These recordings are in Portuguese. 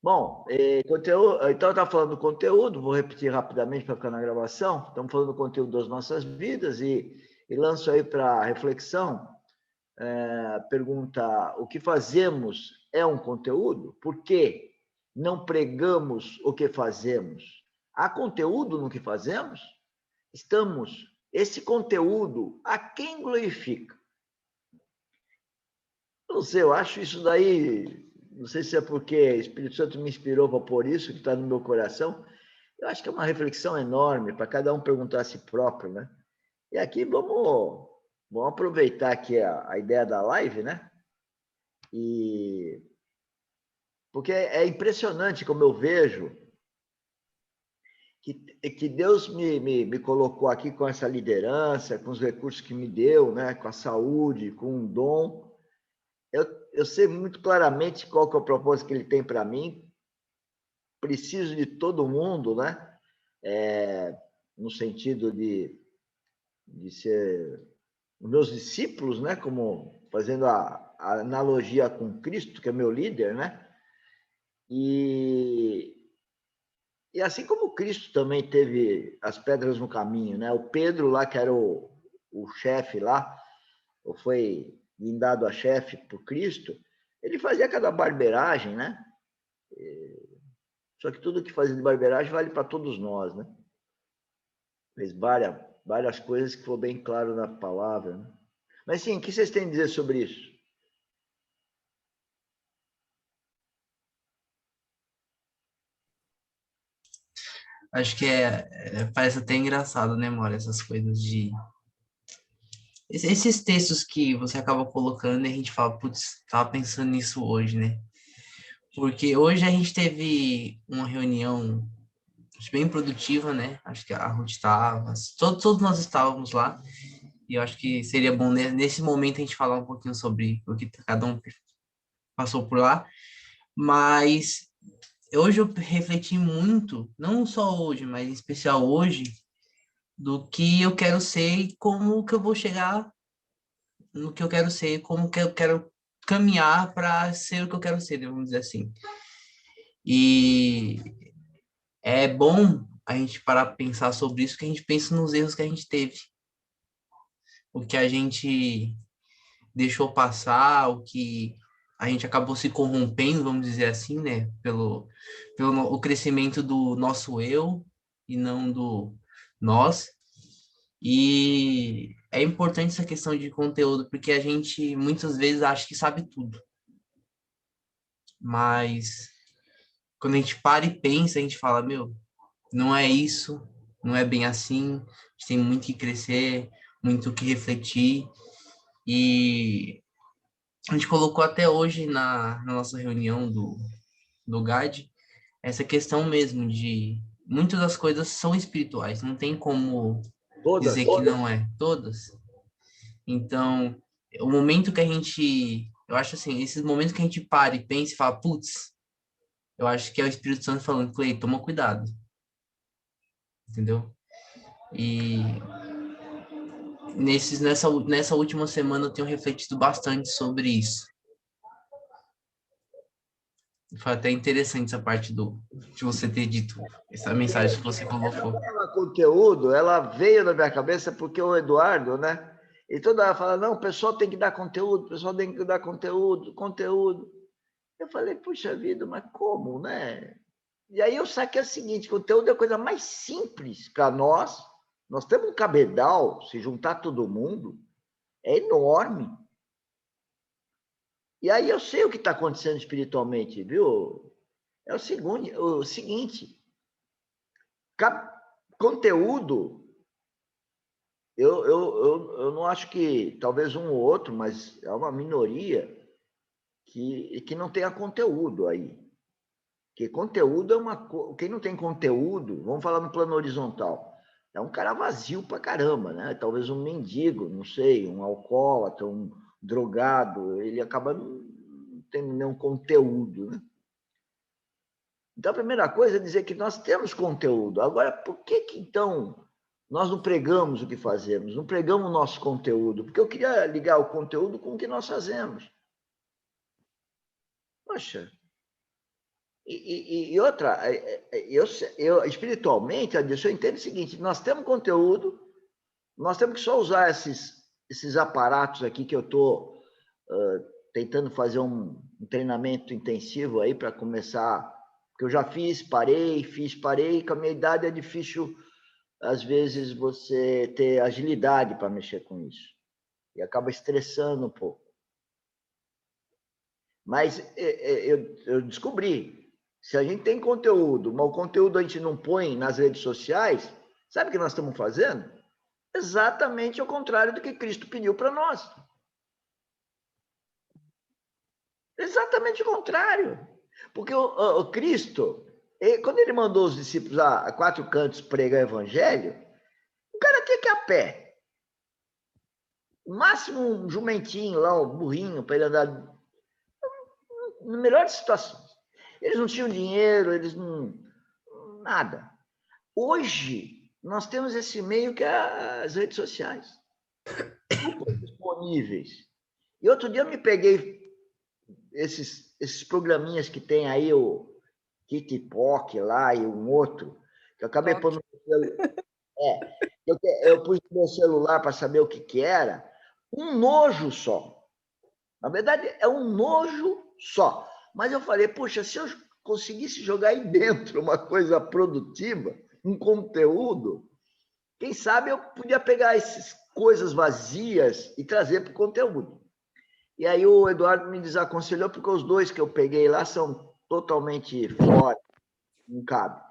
Bom, conteúdo, então eu estava falando do conteúdo, vou repetir rapidamente para ficar na gravação. Estamos falando do conteúdo das nossas vidas e lanço aí para reflexão. Pergunta: o que fazemos é um conteúdo? Por que não pregamos o que fazemos? Há conteúdo no que fazemos? Esse conteúdo, a quem glorifica? Não sei, eu acho isso daí, não sei se é porque o Espírito Santo me inspirou para pôr isso, que está no meu coração. Eu acho que é uma reflexão enorme para cada um perguntar a si próprio, né? E aqui vamos aproveitar aqui a ideia da live, né? Porque é impressionante como eu vejo que Deus me colocou aqui com essa liderança, com os recursos que me deu, né? Com a saúde, com o dom. Eu sei muito claramente qual que é o propósito que ele tem para mim. Preciso de todo mundo, né? No sentido de ser os meus discípulos, né? Como fazendo a analogia com Cristo, que é meu líder, né? E assim como Cristo também teve as pedras no caminho, né? O Pedro lá, que era o chefe lá, ou foi guindado a chefe por Cristo, ele fazia cada barbeiragem, né? Só que tudo que fazia de barbeiragem vale para todos nós, né? Fez várias coisas que ficou bem claro na palavra, né? Mas sim, o que vocês têm a dizer sobre isso? Acho que parece até engraçado, né, Mora, essas coisas de... Esses textos que você acaba colocando e a gente fala, putz, tava pensando nisso hoje, né? Porque hoje a gente teve uma reunião acho, bem produtiva, né? Acho que a Ruth estava, todos nós estávamos lá, e eu acho que seria bom nesse momento a gente falar um pouquinho sobre o que cada um passou por lá, mas hoje eu refleti muito, não só hoje, mas em especial hoje, do que eu quero ser e como que eu vou chegar no que eu quero ser, como que eu quero caminhar para ser o que eu quero ser, vamos dizer assim. E é bom a gente parar para pensar sobre isso, que a gente pensa nos erros que a gente teve, o que a gente deixou passar, o que a gente acabou se corrompendo, vamos dizer assim, né, pelo o crescimento do nosso eu e não do nós. E é importante essa questão de conteúdo, porque a gente muitas vezes acha que sabe tudo, mas quando a gente para e pensa, a gente fala, meu, não é isso, não é bem assim, a gente tem muito que crescer, muito que refletir, e a gente colocou até hoje na nossa reunião do GAD essa questão mesmo de muitas das coisas são espirituais, não tem como Todas? dizer que não é, todas. Então, o momento que a gente, eu acho assim, esses momentos que a gente para e pensa e fala, putz, eu acho que é o Espírito Santo falando, Clay, toma cuidado, entendeu? E nessa última semana eu tenho refletido bastante sobre isso. Foi até interessante essa parte de você ter dito, essa mensagem que você colocou. O conteúdo, ela veio na minha cabeça porque o Eduardo, né? E toda hora fala, não, o pessoal tem que dar conteúdo, o pessoal tem que dar conteúdo, conteúdo. Eu falei, puxa vida, mas como, né? E aí eu saquei o seguinte, conteúdo é a coisa mais simples para nós. Nós temos um cabedal, se juntar todo mundo, é enorme. E aí eu sei o que está acontecendo espiritualmente, viu? É o seguinte, conteúdo, eu não acho que talvez um ou outro, mas é uma minoria que não tenha conteúdo aí. Porque conteúdo é uma coisa. Quem não tem conteúdo, vamos falar no plano horizontal, é um cara vazio pra caramba, né? Talvez um mendigo, não sei, um alcoólatra, um drogado, ele acaba não tendo nenhum conteúdo, né? Então, a primeira coisa é dizer que nós temos conteúdo. Agora, por que então nós não pregamos o que fazemos? Não pregamos o nosso conteúdo? Porque eu queria ligar o conteúdo com o que nós fazemos. Poxa, E outra, eu espiritualmente, Adilson, eu entendo o seguinte: nós temos conteúdo, nós temos que só usar esses aparatos aqui que eu estou tentando fazer um treinamento intensivo aí para começar, que eu já fiz, parei, com a minha idade é difícil, às vezes, você ter agilidade para mexer com isso. E acaba estressando um pouco. Mas eu descobri, se a gente tem conteúdo, mas o conteúdo a gente não põe nas redes sociais, sabe o que nós estamos fazendo? Exatamente ao contrário do que Cristo pediu para nós. Exatamente o contrário. Porque o Cristo, quando ele mandou os discípulos a 4 cantos pregar o evangelho, o cara tinha que ir a pé. O máximo um jumentinho lá, um burrinho, para ele andar na melhor situação. Eles não tinham dinheiro, eles não... nada. Hoje, nós temos esse meio que é as redes sociais. Super disponíveis. E outro dia eu me peguei esses programinhas que tem aí, o TikTok lá e um outro, que eu acabei pondo no celular. Eu pus no meu celular para saber o que era. Um nojo só. Na verdade, é um nojo só. Mas eu falei, puxa, se eu conseguisse jogar aí dentro uma coisa produtiva, um conteúdo, quem sabe eu podia pegar essas coisas vazias e trazer para o conteúdo. E aí o Eduardo me desaconselhou, porque os 2 que eu peguei lá são totalmente fora, não cabe.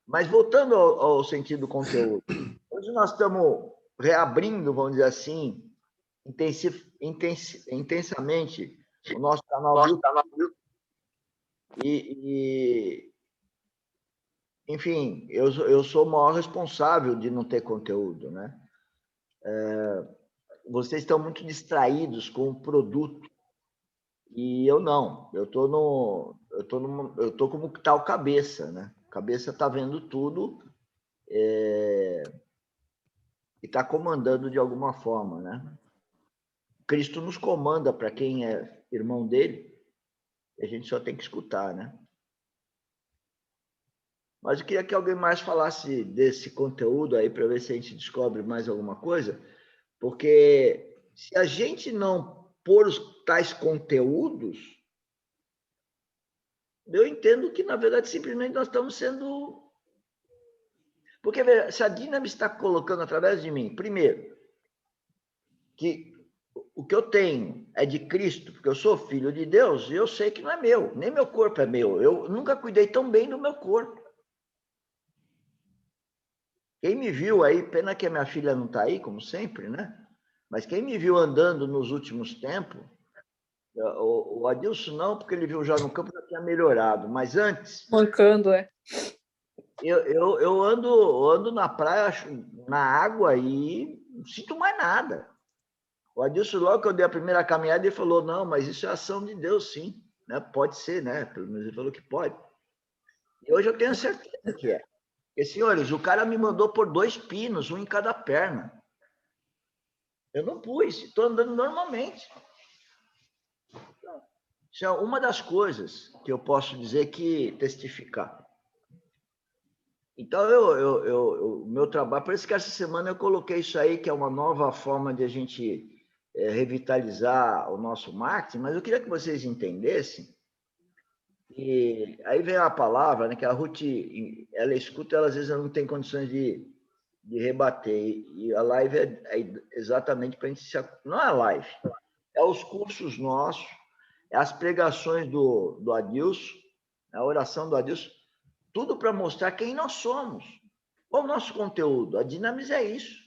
Mas voltando ao sentido do conteúdo, hoje nós estamos reabrindo, vamos dizer assim, intensamente o nosso canal do YouTube. Enfim, eu sou o maior responsável de não ter conteúdo, né? Vocês estão muito distraídos com o produto e eu não. Eu tô como tal cabeça, né? Cabeça está vendo tudo e está comandando de alguma forma, né? Cristo nos comanda para quem é irmão dele, e a gente só tem que escutar, né? Mas eu queria que alguém mais falasse desse conteúdo aí para ver se a gente descobre mais alguma coisa, porque se a gente não pôr os tais conteúdos, eu entendo que, na verdade, simplesmente nós estamos sendo... Porque se a Dinamis está colocando através de mim, primeiro, que o que eu tenho é de Cristo, porque eu sou filho de Deus, e eu sei que não é meu, nem meu corpo é meu. Eu nunca cuidei tão bem do meu corpo. Quem me viu aí, pena que a minha filha não está aí, como sempre, né? Mas quem me viu andando nos últimos tempos, o Adilson não, porque ele viu já no campo, já tinha melhorado. Mas antes... Mancando, é. Eu ando na praia, na água, e não sinto mais nada. O Adilson, logo que eu dei a primeira caminhada, ele falou, não, mas isso é ação de Deus, sim. Né? Pode ser, né? Pelo menos ele falou que pode. E hoje eu tenho certeza que é. Porque, senhores, o cara me mandou por 2 pinos, um em cada perna. Eu não pus, estou andando normalmente. Isso é uma das coisas que eu posso dizer que testificar. Então, o meu trabalho, por isso que essa semana eu coloquei isso aí, que é uma nova forma de a gente revitalizar o nosso marketing, mas eu queria que vocês entendessem, e aí vem a palavra, né, que a Ruth, ela escuta, ela às vezes não tem condições de rebater, e a live é exatamente para a gente não é a live, é os cursos nossos, é as pregações do Adilson, a oração do Adilson, tudo para mostrar quem nós somos. Qual o nosso conteúdo? A Dinamis é isso.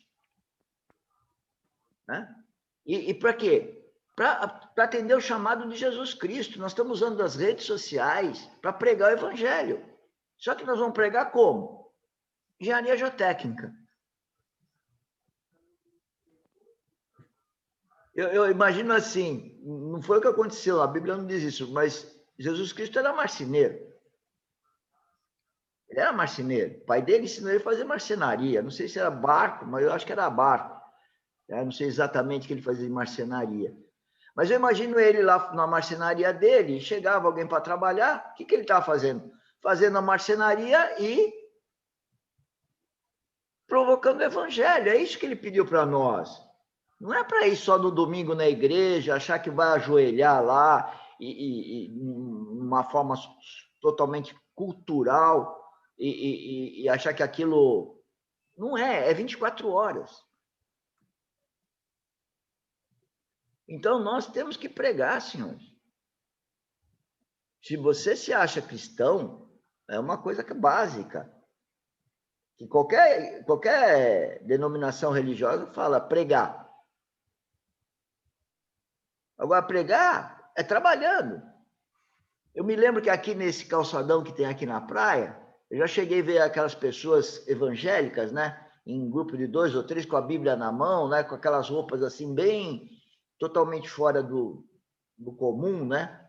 Né? E para quê? Para atender o chamado de Jesus Cristo. Nós estamos usando as redes sociais para pregar o evangelho. Só que nós vamos pregar como? Engenharia geotécnica. Eu imagino assim, não foi o que aconteceu, a Bíblia não diz isso, mas Jesus Cristo era marceneiro. Ele era marceneiro. O pai dele ensinou ele a fazer marcenaria. Não sei se era barco, mas eu acho que era barco. Eu não sei exatamente o que ele fazia de marcenaria. Mas eu imagino ele lá na marcenaria dele, chegava alguém para trabalhar, o que ele estava fazendo? fazendo a marcenaria e provocando o evangelho. É isso que ele pediu para nós. Não é para ir só no domingo na igreja, achar que vai ajoelhar lá e uma forma totalmente cultural e achar que aquilo... Não é 24 horas. Então, nós temos que pregar, senhores. Se você se acha cristão, é uma coisa que é básica. Que qualquer denominação religiosa fala pregar. Agora, pregar é trabalhando. Eu me lembro que aqui nesse calçadão que tem aqui na praia, eu já cheguei a ver aquelas pessoas evangélicas, né? Em grupo de 2 ou 3, com a Bíblia na mão, né? Com aquelas roupas assim, bem totalmente fora do comum, né?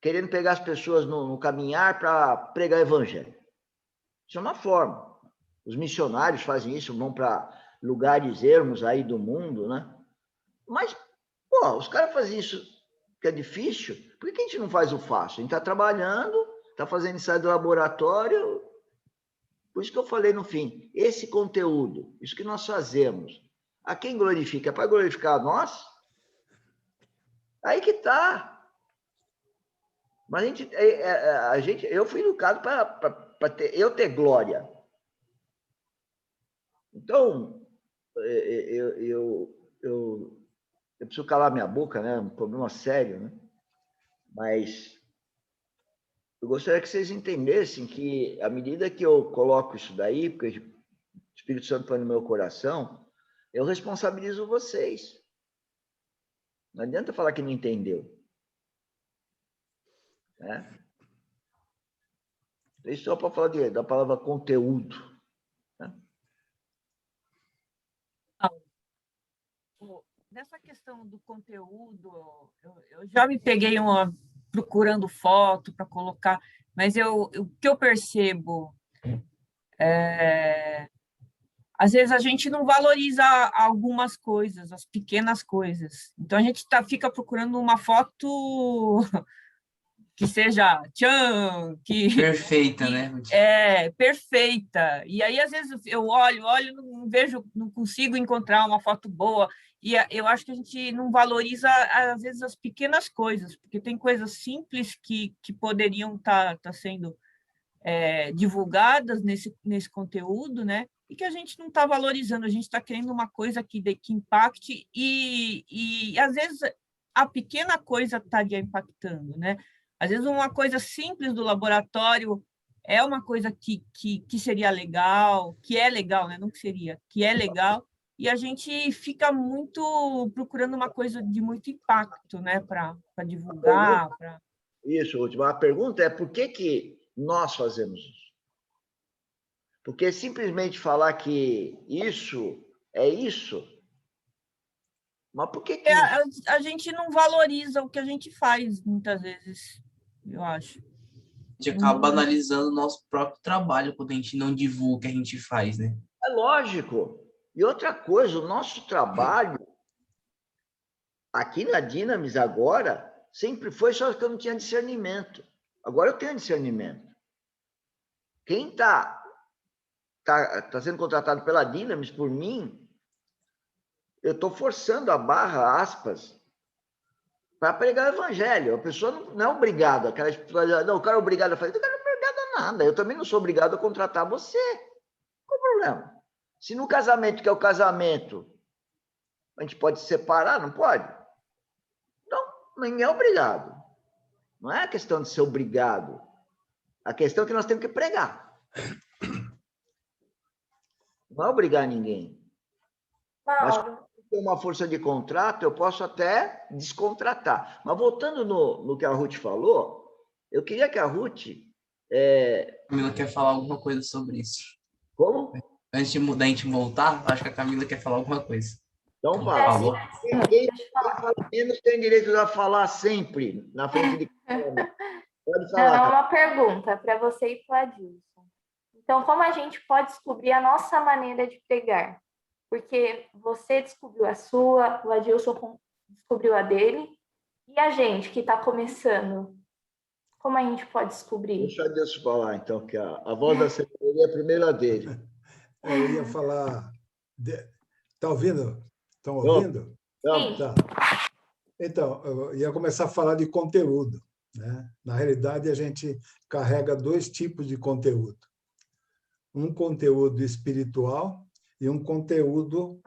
Querendo pegar as pessoas no caminhar para pregar evangelho. Isso é uma forma. Os missionários fazem isso, vão para lugares ermos aí do mundo, né? Mas, pô, os caras fazem isso que é difícil, por que a gente não faz o fácil? A gente está trabalhando, está fazendo ensaio de laboratório, por isso que eu falei no fim, esse conteúdo, isso que nós fazemos, a quem glorifica? É para glorificar a nós? Aí que está. Mas eu fui educado para eu ter glória. Então, eu preciso calar minha boca, né? Um problema sério, né? Mas eu gostaria que vocês entendessem que, à medida que eu coloco isso daí, porque o Espírito Santo põe no meu coração, eu responsabilizo vocês. Não adianta falar que não entendeu. Né? Isso só para falar da palavra conteúdo. Né? Nessa questão do conteúdo, eu já me peguei procurando foto para colocar, mas o que eu percebo às vezes a gente não valoriza algumas coisas, as pequenas coisas. Então a gente fica procurando uma foto que seja tchan, Perfeita, né? Perfeita. E aí, às vezes, eu olho, não vejo, não consigo encontrar uma foto boa. E eu acho que a gente não valoriza, às vezes, as pequenas coisas, porque tem coisas simples que poderiam estar sendo divulgadas nesse conteúdo, né? E que a gente não está valorizando, a gente está querendo uma coisa que impacte, e às vezes a pequena coisa estaria impactando, né? Às vezes uma coisa simples do laboratório é uma coisa que seria legal, que é legal, né? Não que seria, que é legal, e a gente fica muito procurando uma coisa de muito impacto, né? Para divulgar. Isso, última. A pergunta é por que nós fazemos isso? Porque simplesmente falar que isso é isso, mas por que a gente não valoriza o que a gente faz, muitas vezes, eu acho. A gente acaba banalizando o nosso próprio trabalho quando a gente não divulga o que a gente faz, né? É lógico. E outra coisa, o nosso trabalho aqui na Dinamis agora sempre foi só que eu não tinha discernimento. Agora eu tenho discernimento. Quem está sendo contratado pela Dinamis por mim, eu estou forçando a barra, aspas, para pregar o evangelho. A pessoa não é obrigada. Não, o cara é obrigado a fazer. O cara não é obrigado a nada. Eu também não sou obrigado a contratar você. Qual o problema? Se no casamento, que é o casamento, a gente pode se separar, não pode? Então, ninguém é obrigado. Não é a questão de ser obrigado. A questão é que nós temos que pregar. Não é obrigar ninguém. Mas se tem uma força de contrato, eu posso até descontratar. Mas voltando no que a Ruth falou, eu queria que a Ruth... Camila quer falar alguma coisa sobre isso. Como? Antes da gente voltar, acho que a Camila quer falar alguma coisa. Então, falou. Quem fala menos tem direito a falar sempre na frente de câmera. Pode falar. Não, uma pergunta para você e para o Adilson. Então, como a gente pode descobrir a nossa maneira de pregar? Porque você descobriu a sua, o Adilson descobriu a dele, e a gente que está começando, Como a gente pode descobrir? Deixa a Deus falar, então, que a voz da sabedoria é a primeira dele. Eu ia falar... Está ouvindo? Estão Vamos, ouvindo? vamos. Tá. Então, eu ia começar a falar de conteúdo, né? Na realidade, a gente carrega dois tipos de conteúdo. Um conteúdo espiritual e um conteúdo,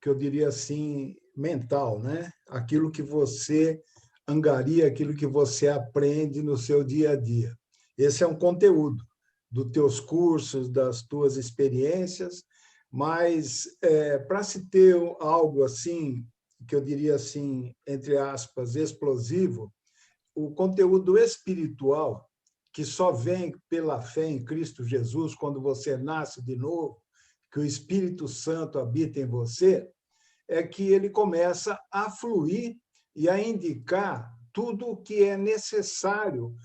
que eu diria assim, mental, né? Aquilo que você angaria, aquilo que você aprende no seu dia a dia. Esse é um conteúdo dos teus cursos, das tuas experiências, mas para se ter algo assim, que eu diria assim, entre aspas, explosivo, o conteúdo espiritual, que só vem pela fé em Cristo Jesus, quando você nasce de novo, que o Espírito Santo habita em você, é que ele começa a fluir e a indicar tudo o que é necessário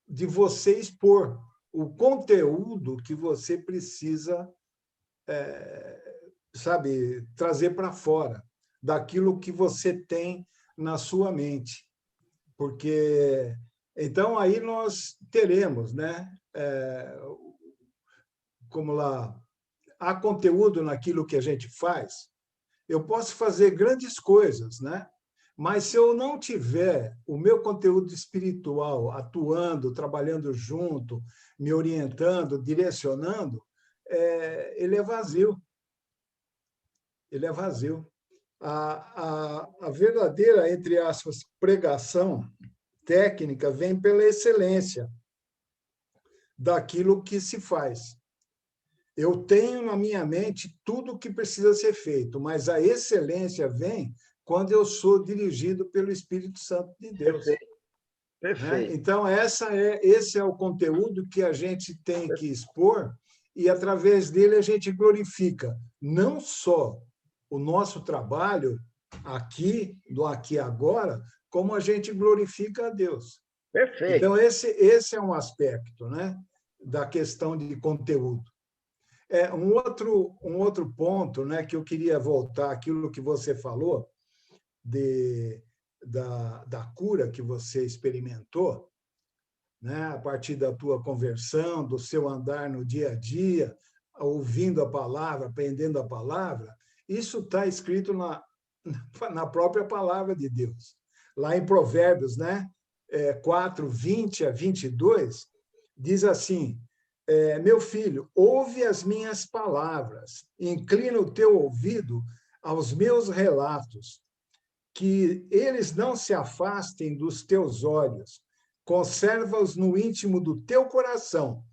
de você expor, o conteúdo que você precisa, sabe, trazer para fora, daquilo que você tem na sua mente. Porque, então, aí nós teremos, né? Como lá, há conteúdo naquilo que a gente faz. Eu posso fazer grandes coisas, né? Mas se eu não tiver o meu conteúdo espiritual atuando, trabalhando junto, me orientando, direcionando, ele é vazio. Ele é vazio. A verdadeira, entre aspas, pregação técnica vem pela excelência daquilo que se faz. Eu tenho na minha mente tudo o que precisa ser feito, mas a excelência vem quando eu sou dirigido pelo Espírito Santo de Deus. Perfeito. Perfeito. Então, esse é o conteúdo que a gente tem que expor e, através dele, a gente glorifica não só o nosso trabalho aqui, do aqui e agora, como a gente glorifica a Deus. Perfeito. Então, esse é um aspecto, né, da questão de conteúdo. Um outro ponto, né, que eu queria voltar àquilo que você falou, da cura que você experimentou, né, a partir da tua conversão, do seu andar no dia a dia, ouvindo a palavra, aprendendo a palavra, isso está escrito na própria palavra de Deus. Lá em Provérbios, né, 4, 20 a 22, diz assim: meu filho, ouve as minhas palavras, inclina o teu ouvido aos meus relatos, que eles não se afastem dos teus olhos, conserva-os no íntimo do teu coração,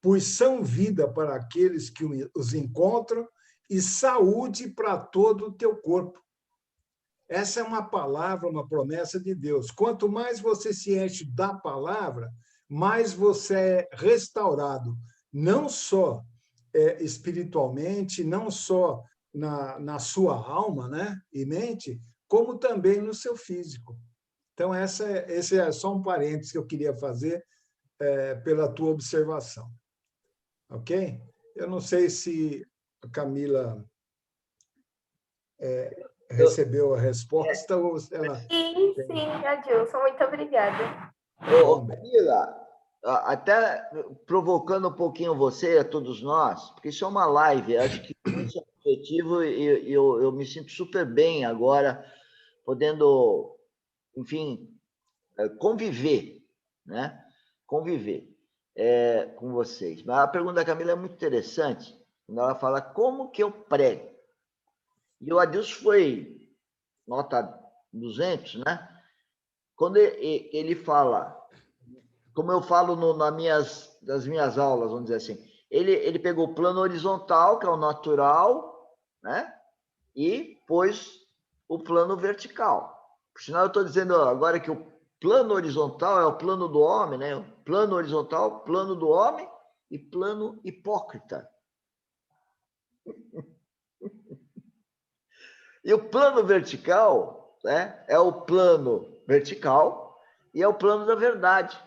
pois são vida para aqueles que os encontram e saúde para todo o teu corpo. Essa é uma palavra, uma promessa de Deus. Quanto mais você se enche da palavra, mais você é restaurado, não só espiritualmente, não só na sua alma, né, e mente, como também no seu físico. Então, esse é só um parênteses que eu queria fazer pela tua observação. Ok? Eu não sei se a Camila recebeu a resposta ou se ela... Sim, Adilson, muito obrigada. Camila, até provocando um pouquinho você e a todos nós, porque isso é uma live, acho que isso é objetivo e eu me sinto super bem agora, podendo, enfim, conviver, né? Conviver com vocês. Mas a pergunta da Camila é muito interessante, quando ela fala como que eu prego. E o Adilson foi nota 200, né? Quando ele fala, como eu falo nas minhas aulas, vamos dizer assim, ele pegou o plano horizontal, que é o natural, né? E pôs o plano vertical. Por sinal, eu estou dizendo agora que o plano horizontal é o plano do homem, né? O plano horizontal, plano do homem e plano hipócrita. E o plano vertical, né, é o plano vertical e é o plano da verdade.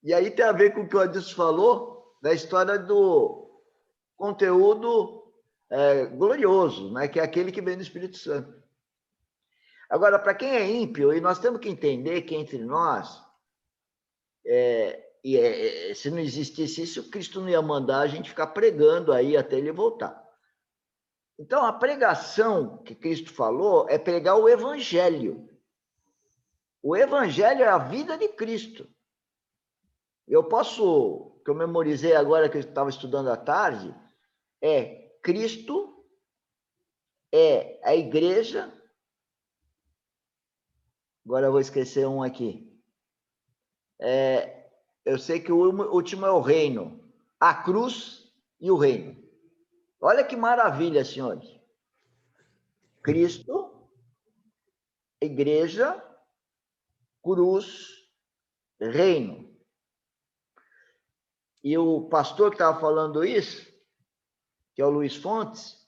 E aí tem a ver com o que o Adilson falou, da história do conteúdo glorioso, né, que é aquele que vem do Espírito Santo. Agora, para quem é ímpio, e nós temos que entender que entre nós, Se não existisse isso, Cristo não ia mandar a gente ficar pregando aí até ele voltar. Então, a pregação que Cristo falou é pregar o evangelho. O evangelho é a vida de Cristo. Que eu memorizei agora que eu estava estudando à tarde, Cristo, é a igreja. Agora eu vou esquecer um aqui. Eu sei que o último é o reino, a cruz e o reino. Olha que maravilha, senhores. Cristo, igreja, cruz, reino. E o pastor que estava falando isso, que é o Luiz Fontes,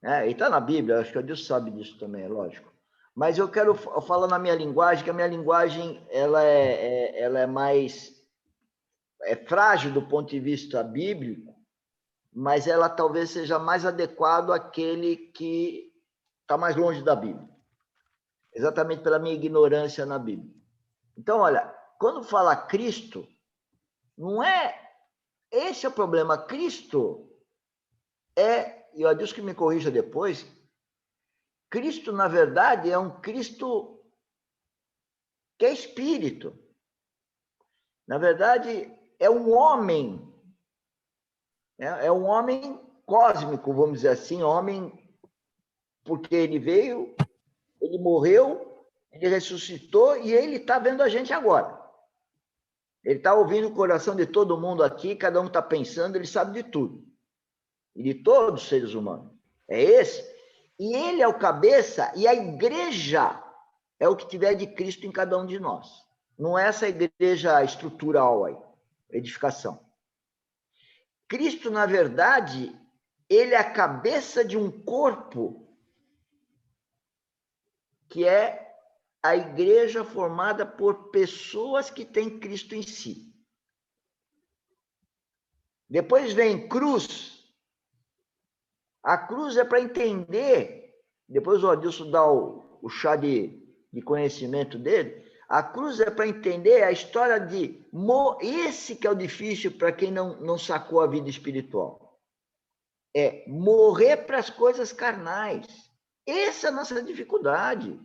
ele está na Bíblia, acho que Deus sabe disso também, é lógico. Mas eu quero falar na minha linguagem, que a minha linguagem ela é mais frágil do ponto de vista bíblico, mas ela talvez seja mais adequada àquele que está mais longe da Bíblia. Exatamente pela minha ignorância na Bíblia. Então, olha, quando fala Cristo, não é... Esse é o problema. Cristo e eu Deus que me corrija depois, Cristo, na verdade, é um Cristo que é espírito. Na verdade, é um homem. É um homem cósmico, vamos dizer assim, homem, porque ele veio, ele morreu, ele ressuscitou e ele está vendo a gente agora. Ele está ouvindo o coração de todo mundo aqui, cada um está pensando, ele sabe de tudo. E de todos os seres humanos. É esse. E ele é o cabeça, e a igreja é o que tiver de Cristo em cada um de nós. Não é essa igreja estrutural aí, edificação. Cristo, na verdade, ele é a cabeça de um corpo que é a igreja formada por pessoas que têm Cristo em si. Depois vem cruz. A cruz é para entender, depois o Adilson dá o chá de conhecimento dele, a cruz é para entender a história de... Esse que é o difícil para quem não sacou a vida espiritual. É morrer para as coisas carnais. Essa é a nossa dificuldade.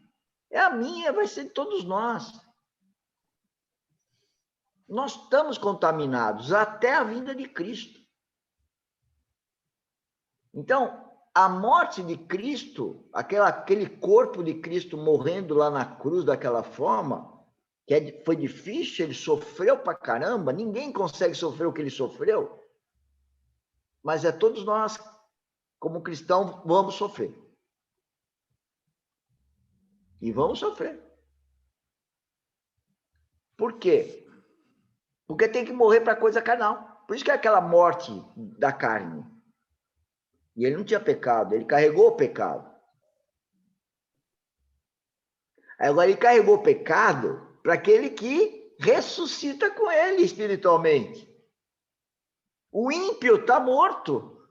É a minha, vai ser de todos nós. Nós estamos contaminados até a vinda de Cristo. Então, a morte de Cristo, aquele corpo de Cristo morrendo lá na cruz daquela forma, foi difícil, ele sofreu pra caramba, ninguém consegue sofrer o que ele sofreu, mas todos nós, como cristãos, vamos sofrer. E vamos sofrer. Por quê? Porque tem que morrer para coisa carnal. Por isso que é aquela morte da carne. E ele não tinha pecado, ele carregou o pecado. Agora, ele carregou o pecado para aquele que ressuscita com ele espiritualmente. O ímpio está morto.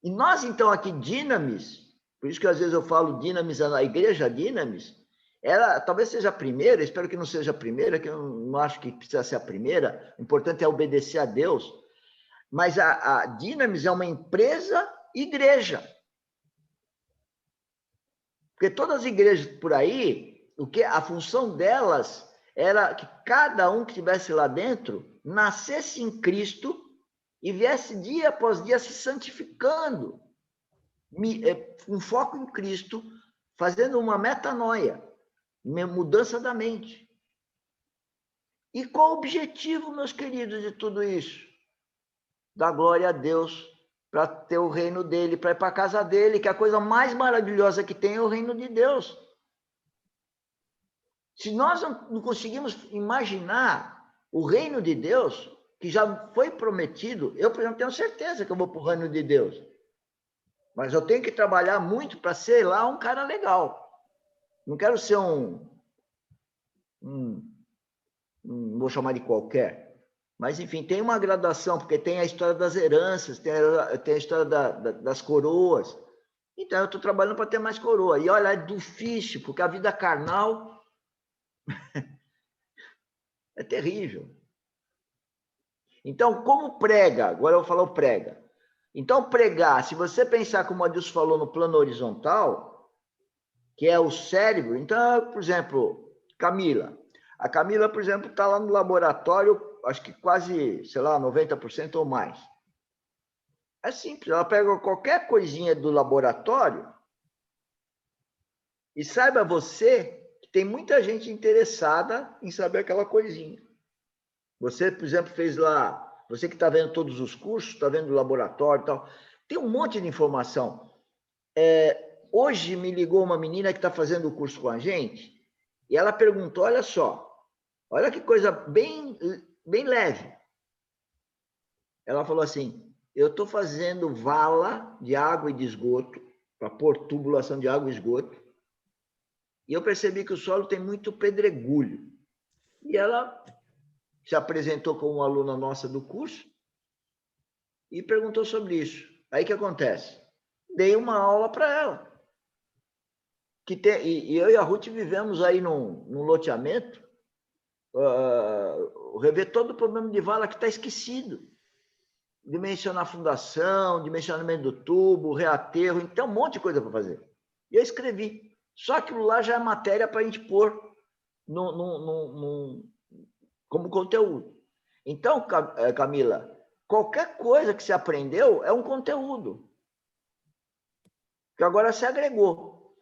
E nós, então, aqui, Dinamis, por isso que às vezes eu falo Dinamis, a igreja Dinamis, ela talvez seja a primeira, espero que não seja a primeira, que eu não acho que precisa ser a primeira, o importante é obedecer a Deus. Mas a Dinamis é uma empresa-igreja. Porque todas as igrejas por aí, a função delas era que cada um que estivesse lá dentro nascesse em Cristo e viesse dia após dia se santificando, com foco em Cristo, fazendo uma metanoia, mudança da mente. E qual o objetivo, meus queridos, de tudo isso? Dar glória a Deus, para ter o reino dele, para ir para a casa dele, que a coisa mais maravilhosa que tem é o reino de Deus. Se nós não conseguimos imaginar o reino de Deus, que já foi prometido, eu, por exemplo, tenho certeza que eu vou para o reino de Deus. Mas eu tenho que trabalhar muito para ser lá um cara legal. Não quero ser vou chamar de qualquer. Mas, enfim, tem uma graduação, porque tem a história das heranças, tem a história das coroas. Então, eu estou trabalhando para ter mais coroa. E, olha, é difícil, porque a vida carnal É terrível. Então, como prega? Agora eu vou falar o prega. Então, pregar, se você pensar como o Adilson falou no plano horizontal, que é o cérebro, então, por exemplo, Camila. A Camila, por exemplo, está lá no laboratório, acho que quase, sei lá, 90% ou mais. É simples, ela pega qualquer coisinha do laboratório e saiba você que tem muita gente interessada em saber aquela coisinha. Você, por exemplo, fez lá, você que está vendo todos os cursos, está vendo o laboratório e tal, tem um monte de informação. Hoje me ligou uma menina que está fazendo o curso com a gente e ela perguntou, olha só, olha que coisa bem leve. Ela falou assim, eu estou fazendo vala de água e de esgoto, para pôr tubulação de água e esgoto, e eu percebi que o solo tem muito pedregulho. E ela se apresentou como uma aluna nossa do curso e perguntou sobre isso. Aí o que acontece? Dei uma aula para ela. E eu e a Ruth vivemos aí num loteamento, rever todo o problema de vala que está esquecido. Dimensionar a fundação, dimensionamento do tubo, reaterro, então um monte de coisa para fazer. E eu escrevi. Só que lá já é matéria para a gente pôr como conteúdo. Então, Camila, qualquer coisa que você aprendeu é um conteúdo. Que agora se agregou.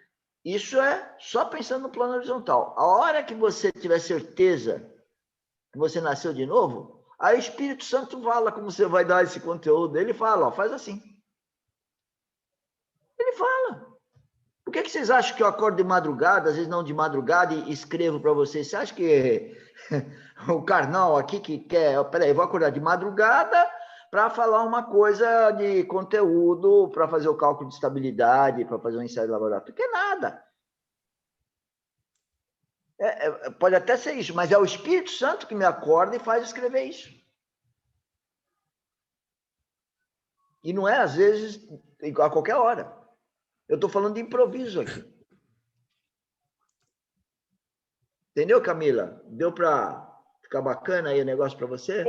Isso é só pensando no plano horizontal. A hora que você tiver certeza que você nasceu de novo, aí o Espírito Santo fala como você vai dar esse conteúdo. Ele fala, ó, faz assim. Ele fala. Por que vocês acham que eu acordo de madrugada, às vezes não de madrugada, e escrevo para vocês? Você acha que o carnal aqui que quer... Peraí, eu vou acordar de madrugada para falar uma coisa de conteúdo, para fazer o cálculo de estabilidade, para fazer um ensaio de laboratório. Que é nada. Pode até ser isso, mas é o Espírito Santo que me acorda e faz escrever isso. E não é, às vezes, a qualquer hora. Eu estou falando de improviso aqui. Entendeu, Camila? Deu para ficar bacana aí o negócio para você?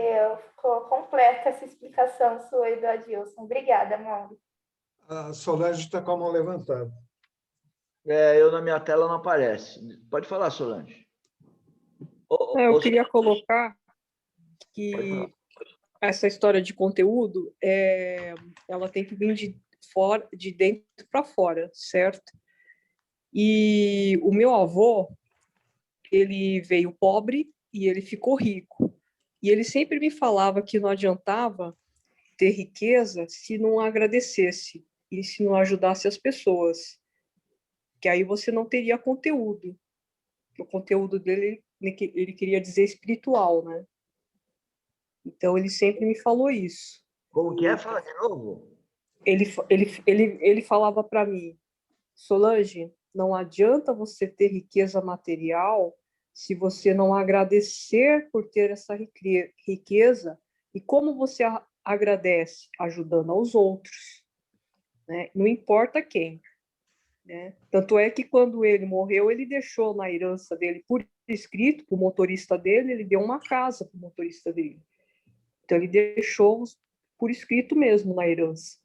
Ficou completa essa explicação sua e do Adilson. Obrigada, Mauro. A Solange está com a mão levantada. Eu na minha tela não aparece. Pode falar, Solange. Eu queria colocar que essa história de conteúdo, ela tem que vir de dentro para fora, certo? E o meu avô, ele veio pobre e ele ficou rico. E ele sempre me falava que não adiantava ter riqueza se não agradecesse e se não ajudasse as pessoas, que aí você não teria conteúdo. O conteúdo dele, ele queria dizer espiritual, né? Então, ele sempre me falou isso. Como que é? Fala de novo. Ele falava para mim, Solange, não adianta você ter riqueza material se você não agradecer por ter essa riqueza. E como você agradece? Ajudando aos outros, né? Não importa quem. Né? Tanto é que quando ele morreu, ele deixou na herança dele, por escrito, para o motorista dele, ele deu uma casa para o motorista dele. Então, ele deixou por escrito mesmo na herança.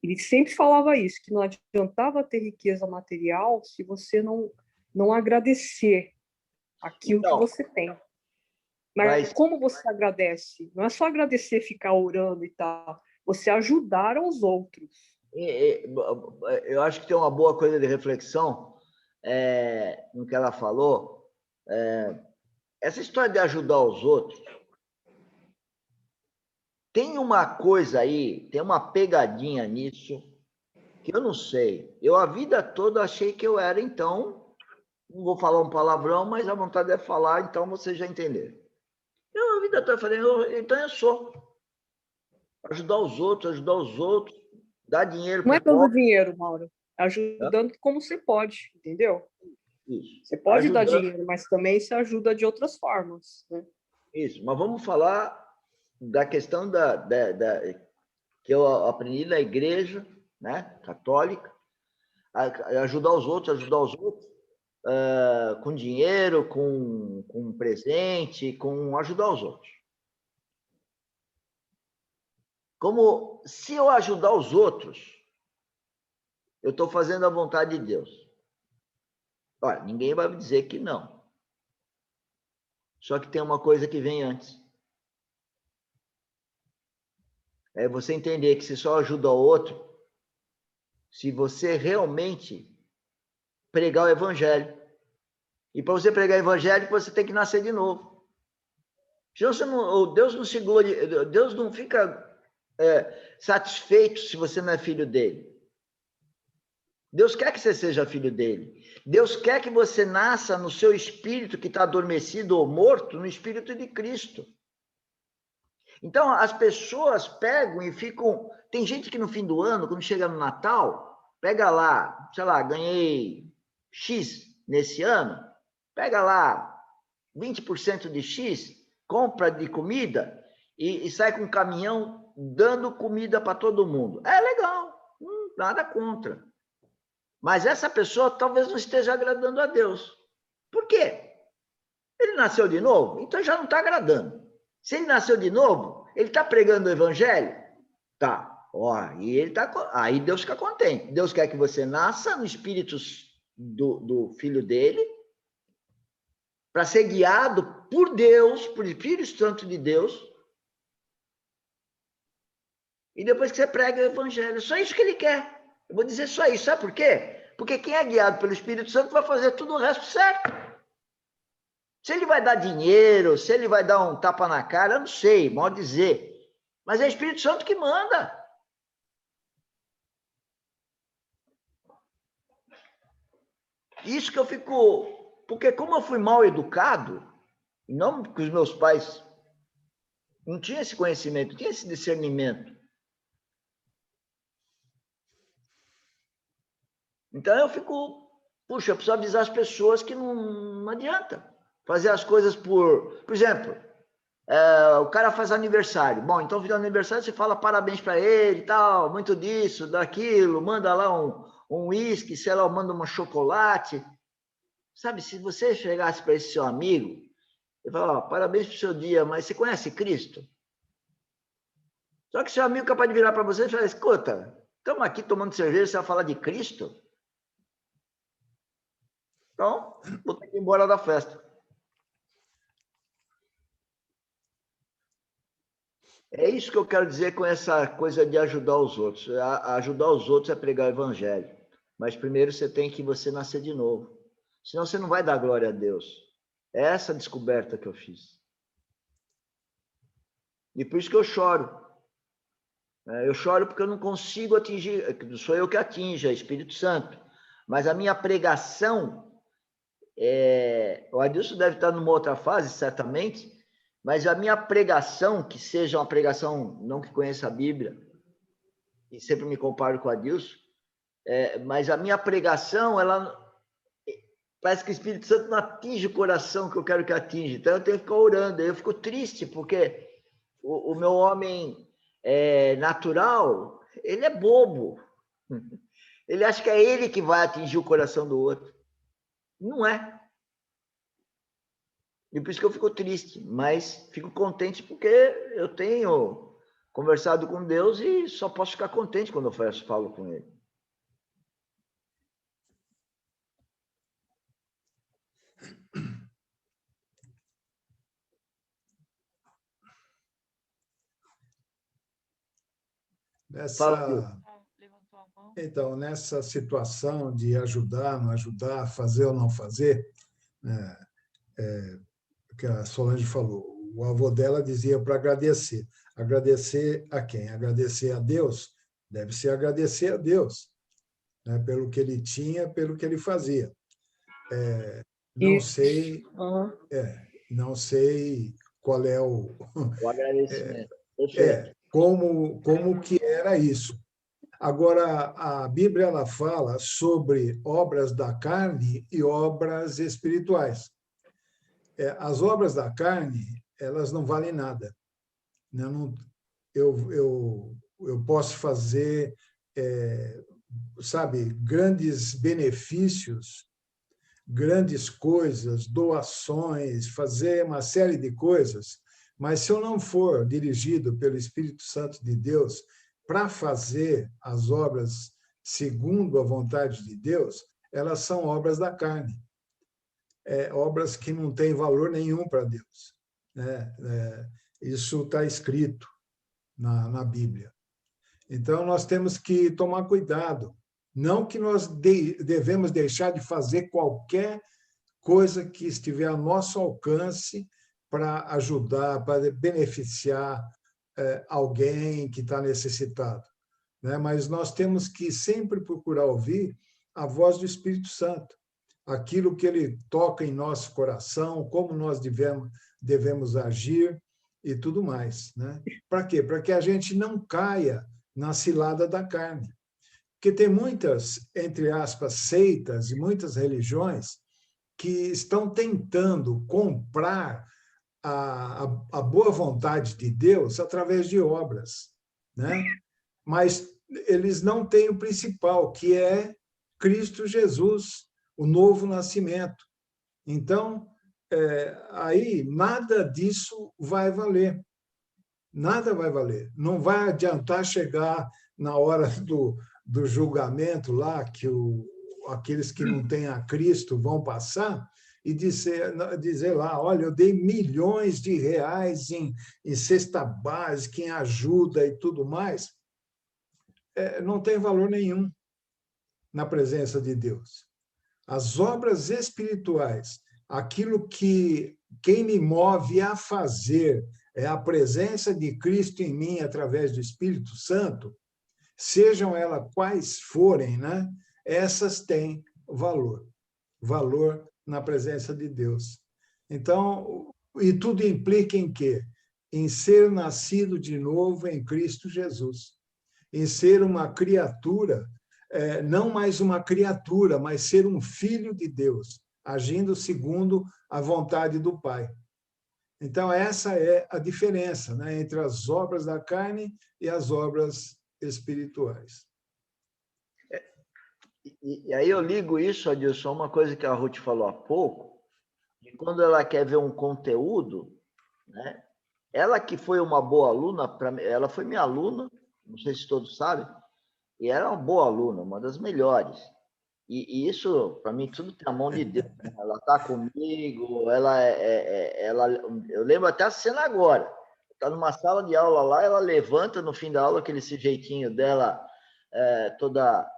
Ele sempre falava isso, que não adiantava ter riqueza material se você não agradecer aquilo que você tem. Mas como você agradece? Não é só agradecer, ficar orando e tal. Você ajudar aos outros. Eu acho que tem uma boa coisa de reflexão no que ela falou. Essa história de ajudar os outros, tem uma coisa aí, tem uma pegadinha nisso, que eu não sei. Eu a vida toda achei que eu era, então, não vou falar um palavrão, mas a vontade é falar, então vocês já entenderam. Eu a vida toda falei, então eu sou. Ajudar os outros, dar dinheiro para o pobre. Não é dando dinheiro, Mauro. Ajudando como você pode, entendeu? Isso. Você pode dar dinheiro, mas também se ajuda de outras formas, né? Isso, mas vamos falar da questão que eu aprendi na igreja, né, católica, ajudar os outros. com dinheiro, com presente, com ajudar os outros. Como se eu ajudar os outros, eu estou fazendo a vontade de Deus. Olha, ninguém vai me dizer que não. Só que tem uma coisa que vem antes. É você entender que se só ajuda o outro, se você realmente pregar o evangelho. E para você pregar o evangelho, você tem que nascer de novo. Senão Deus não se gloria, Deus não fica satisfeito se você não é filho dele. Deus quer que você seja filho dele. Deus quer que você nasça no seu espírito que está adormecido ou morto, no espírito de Cristo. Então, as pessoas pegam e ficam... Tem gente que no fim do ano, quando chega no Natal, pega lá, sei lá, ganhei X nesse ano, pega lá 20% de X, compra de comida e sai com um caminhão dando comida para todo mundo. É legal, nada contra. Mas essa pessoa talvez não esteja agradando a Deus. Por quê? Ele nasceu de novo, então já não está agradando. Se ele nasceu de novo, ele está pregando o evangelho? Tá. E ele tá, aí Deus fica contente. Deus quer que você nasça no espírito do filho dele, para ser guiado por Deus, por Espírito Santo de Deus, e depois que você prega o evangelho. Só isso que ele quer. Eu vou dizer só isso. Sabe por quê? Porque quem é guiado pelo Espírito Santo vai fazer tudo o resto certo. Se ele vai dar dinheiro, se ele vai dar um tapa na cara, eu não sei, mal dizer. Mas é o Espírito Santo que manda. Isso que eu fico... Porque como eu fui mal educado, não porque os meus pais não tinham esse conhecimento, não tinham esse discernimento. Então eu fico... Puxa, eu preciso avisar as pessoas que não adianta fazer as coisas por exemplo, o cara faz aniversário. Bom, então, no aniversário, você fala parabéns para ele e tal, muito disso, daquilo, manda lá um uísque, sei lá, manda um chocolate. Sabe, se você chegasse para esse seu amigo e falar, parabéns para o seu dia, mas você conhece Cristo? Só que seu amigo é capaz de virar para você e falar, escuta, estamos aqui tomando cerveja, você vai falar de Cristo? Então, vou ter que ir embora da festa. É isso que eu quero dizer com essa coisa de ajudar os outros. Ajudar os outros é pregar o evangelho. Mas primeiro você tem que nascer de novo. Senão você não vai dar glória a Deus. É essa descoberta que eu fiz. E por isso que eu choro. Eu choro porque eu não consigo atingir, sou eu que atinjo, é Espírito Santo. Mas a minha pregação, o Adilson deve estar numa outra fase, certamente, mas a minha pregação, que seja uma pregação, não que conheça a Bíblia, e sempre me comparo com a Adilson, mas a minha pregação, ela parece que o Espírito Santo não atinge o coração que eu quero que atinja. Então eu tenho que ficar orando. Eu fico triste, porque o meu homem natural, ele é bobo. Ele acha que é ele que vai atingir o coração do outro. Não é. E por isso que eu fico triste, mas fico contente porque eu tenho conversado com Deus e só posso ficar contente quando eu falo com Ele. Então, nessa situação de ajudar, não ajudar, fazer ou não fazer, que a Solange falou, o avô dela dizia para agradecer. Agradecer a quem? Agradecer a Deus? Deve ser agradecer a Deus, né? Pelo que ele tinha, pelo que ele fazia. Não sei, não sei qual é o agradecimento. como que era isso. Agora, a Bíblia ela fala sobre obras da carne e obras espirituais. As obras da carne, elas não valem nada. Eu posso fazer, sabe, grandes benefícios, grandes coisas, doações, fazer uma série de coisas, mas se eu não for dirigido pelo Espírito Santo de Deus para fazer as obras segundo a vontade de Deus, elas são obras da carne, obras que não têm valor nenhum para Deus, né? Isso está escrito na Bíblia. Então, nós temos que tomar cuidado. Não que nós devemos deixar de fazer qualquer coisa que estiver a nosso alcance para ajudar, para beneficiar alguém que está necessitado, né? Mas nós temos que sempre procurar ouvir a voz do Espírito Santo, aquilo que ele toca em nosso coração, como nós devemos agir e tudo mais, né? Para quê? Para que a gente não caia na cilada da carne. Porque tem muitas, entre aspas, seitas e muitas religiões que estão tentando comprar a boa vontade de Deus através de obras, né? Mas eles não têm o principal, que é Cristo Jesus, o novo nascimento. Então, aí nada disso vai valer. Nada vai valer. Não vai adiantar chegar na hora do julgamento lá, que aqueles que não têm a Cristo vão passar, e dizer lá, olha, eu dei milhões de reais em cesta básica, em ajuda e tudo mais. Não tem valor nenhum na presença de Deus. As obras espirituais, aquilo que quem me move a fazer é a presença de Cristo em mim através do Espírito Santo, sejam elas quais forem, né? Essas têm valor na presença de Deus. Então, e tudo implica em quê? Em ser nascido de novo em Cristo Jesus, em ser uma criatura, não mais uma criatura, mas ser um filho de Deus, agindo segundo a vontade do Pai. Então, essa é a diferença, né, entre as obras da carne e as obras espirituais. E aí eu ligo isso, Adilson, a uma coisa que a Ruth falou há pouco, que quando ela quer ver um conteúdo, né, ela que foi uma boa aluna, ela foi minha aluna, não sei se todos sabem, e era uma boa aluna, uma das melhores. E isso, para mim, tudo tem a mão de Deus. Né? Ela está comigo, eu lembro até a cena agora. Está numa sala de aula lá, ela levanta no fim da aula, aquele jeitinho dela, toda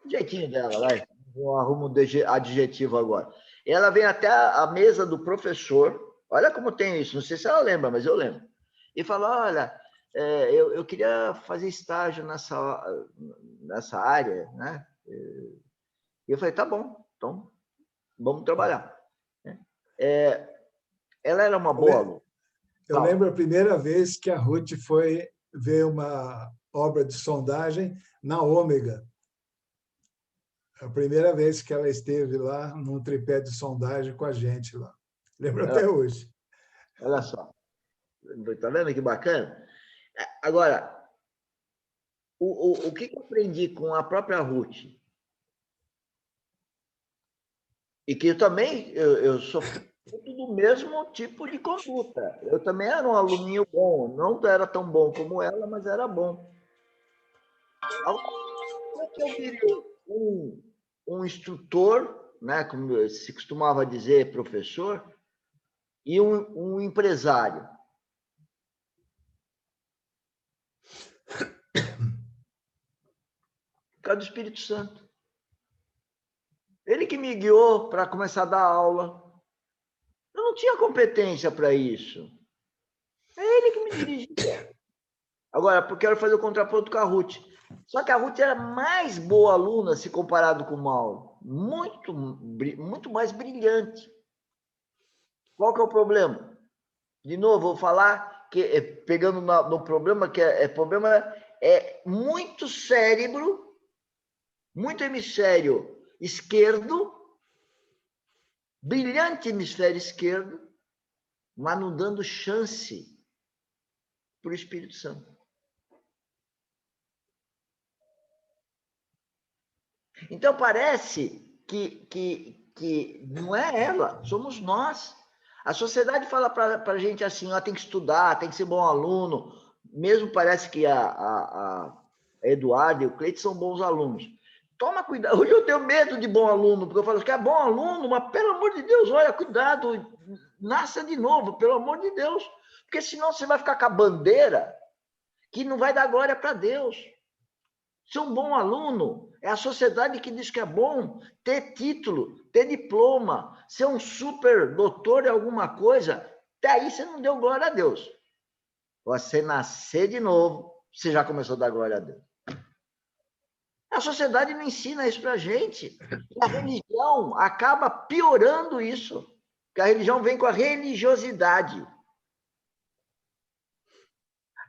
jeitinho dela, vai. Eu arrumo um adjetivo agora. Ela vem até a mesa do professor, olha como tem isso, não sei se ela lembra, mas eu lembro. E fala, olha, eu queria fazer estágio nessa área, né? E eu falei, tá bom, então vamos trabalhar. Ela era uma boa aluna. Eu lembro a primeira vez que a Ruth foi ver uma obra de sondagem na Ômega. A primeira vez que ela esteve lá num tripé de sondagem com a gente lá. Lembro até hoje. Olha só. Tá vendo que bacana? Agora, o que eu aprendi com a própria Ruth? E que eu também eu sofri do mesmo tipo de conduta. Eu também era um aluninho bom, não era tão bom como ela, mas era bom. Como é que eu virei um instrutor, né, como se costumava dizer, professor, e um empresário? Por causa do Espírito Santo. Ele que me guiou para começar a dar aula. Eu não tinha competência para isso. É ele que me dirigia. Agora, eu quero fazer o contraponto com a Ruth. Só que a Ruth era mais boa aluna se comparado com o Mauro. Muito mais brilhante. Qual que é o problema? De novo, vou falar, que pegando no problema, que problema muito cérebro, muito hemisfério esquerdo, brilhante hemisfério esquerdo, mas não dando chance para o Espírito Santo. Então, parece que não é ela, somos nós. A sociedade fala para a gente assim, ó, tem que estudar, tem que ser bom aluno. Mesmo parece que a Eduardo e o Cleiton são bons alunos. Toma cuidado. Hoje eu tenho medo de bom aluno, porque eu falo que é bom aluno, mas pelo amor de Deus, olha, cuidado, nasça de novo, pelo amor de Deus. Porque senão você vai ficar com a bandeira que não vai dar glória para Deus. Ser um bom aluno é a sociedade que diz que é bom ter título, ter diploma, ser um super doutor em alguma coisa. Até aí você não deu glória a Deus. Você nascer de novo, você já começou a dar glória a Deus. A sociedade não ensina isso para a gente. A religião acaba piorando isso. Porque a religião vem com a religiosidade.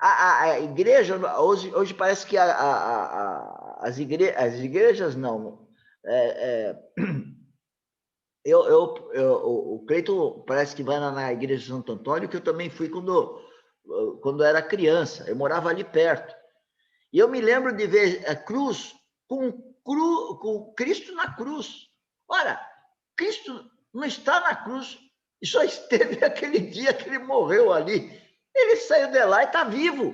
A igreja, hoje parece que as igrejas não. O Cleiton parece que vai na igreja de Santo Antônio, que eu também fui quando era criança. Eu morava ali perto. E eu me lembro de ver a cruz com Cristo na cruz. Ora, Cristo não está na cruz, e só esteve aquele dia que ele morreu ali. Ele saiu de lá e está vivo.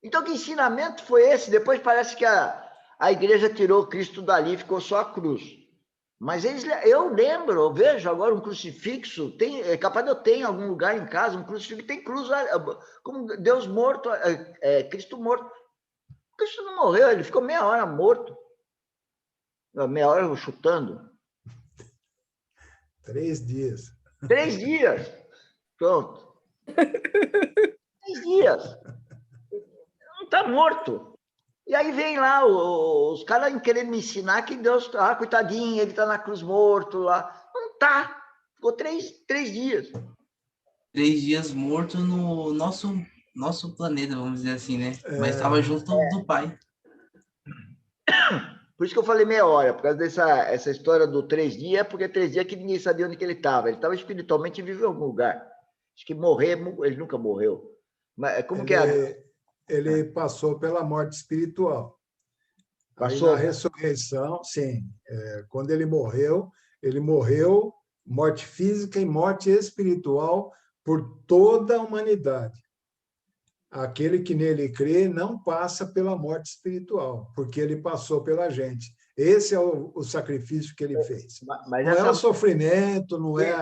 Então, que ensinamento foi esse? Depois parece que a igreja tirou Cristo dali e ficou só a cruz. Mas eu lembro, eu vejo agora um crucifixo, é capaz de eu ter em algum lugar em casa, um crucifixo, tem cruz, como Deus morto, Cristo morto. Cristo não morreu, ele ficou meia hora morto. Meia hora chutando. 3 dias. 3 dias. Pronto. 3 dias. Não está morto. E aí vem lá os caras querendo me ensinar que Deus, coitadinho, ele está na cruz morto lá. Não está. Ficou 3 dias. 3 dias morto no nosso planeta, vamos dizer assim, né? Mas estava junto do Pai. Por isso que eu falei meia hora, por causa essa história do 3 dias, é porque 3 dias que ninguém sabia onde que ele estava. Ele estava espiritualmente vivo em algum lugar. Acho que morrer, ele nunca morreu. Mas como que é? Ele passou pela morte espiritual. Passou? Aí na ressurreição, sim. Quando ele morreu morte física e morte espiritual por toda a humanidade. Aquele que nele crê não passa pela morte espiritual, porque ele passou pela gente. Esse é o sacrifício que ele fez. Mas não é o sofrimento, não é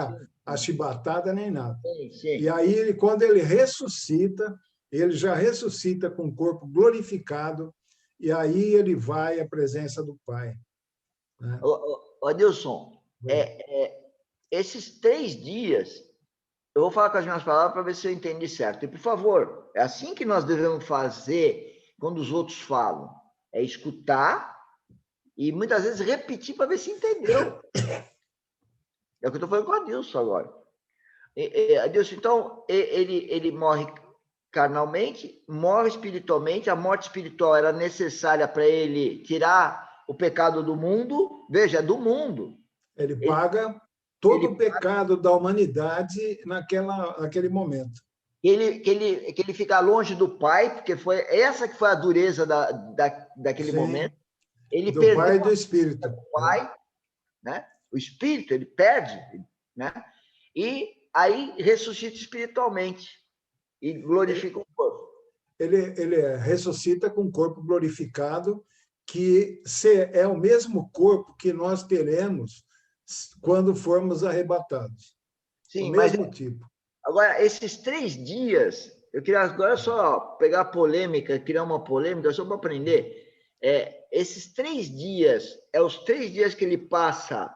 a chibatada, nem nada. Sim. E aí, quando ele ressuscita, ele já ressuscita com o corpo glorificado, e aí ele vai à presença do Pai. Né? Adilson, esses 3 dias, eu vou falar com as minhas palavras para ver se eu entendi certo. E, por favor, é assim que nós devemos fazer quando os outros falam. É escutar e, muitas vezes, repetir para ver se entendeu. É o que eu estou falando com o Adilson agora. Adilson, então, ele morre carnalmente, morre espiritualmente. A morte espiritual era necessária para ele tirar o pecado do mundo. Veja, é do mundo. Ele paga todo o pecado da humanidade naquele momento. Que ele fica longe do Pai, porque foi essa que foi a dureza daquele momento. Ele do perdeu Pai e do Espírito. O Pai, né? O Espírito, ele perde, né? E aí ressuscita espiritualmente e glorifica o corpo. Ele ressuscita com o corpo glorificado, que é o mesmo corpo que nós teremos quando formos arrebatados. Sim, o mesmo tipo. Agora, esses 3 dias, eu queria agora só pegar a polêmica, criar uma polêmica, só para aprender. Esses 3 dias, os 3 dias que ele passa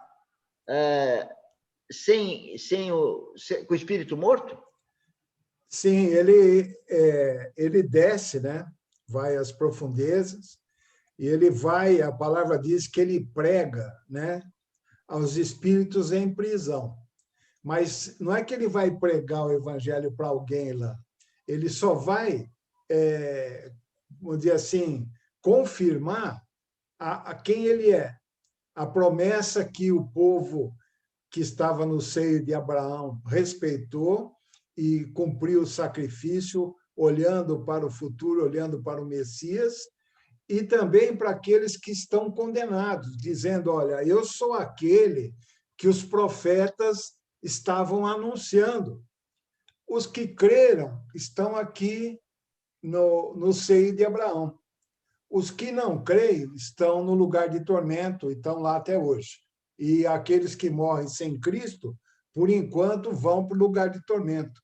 com o espírito morto? Sim, ele desce, né? Vai às profundezas, e ele vai, a palavra diz que ele prega, né? Aos espíritos em prisão. Mas não é que ele vai pregar o evangelho para alguém lá. Ele só vai, vamos dizer assim, confirmar a quem ele é. A promessa que o povo que estava no seio de Abraão respeitou e cumpriu o sacrifício, olhando para o futuro, olhando para o Messias, e também para aqueles que estão condenados, dizendo, olha, eu sou aquele que os profetas estavam anunciando. Os que creram estão aqui no seio de Abraão. Os que não creem estão no lugar de tormento e estão lá até hoje. E aqueles que morrem sem Cristo, por enquanto, vão para o lugar de tormento.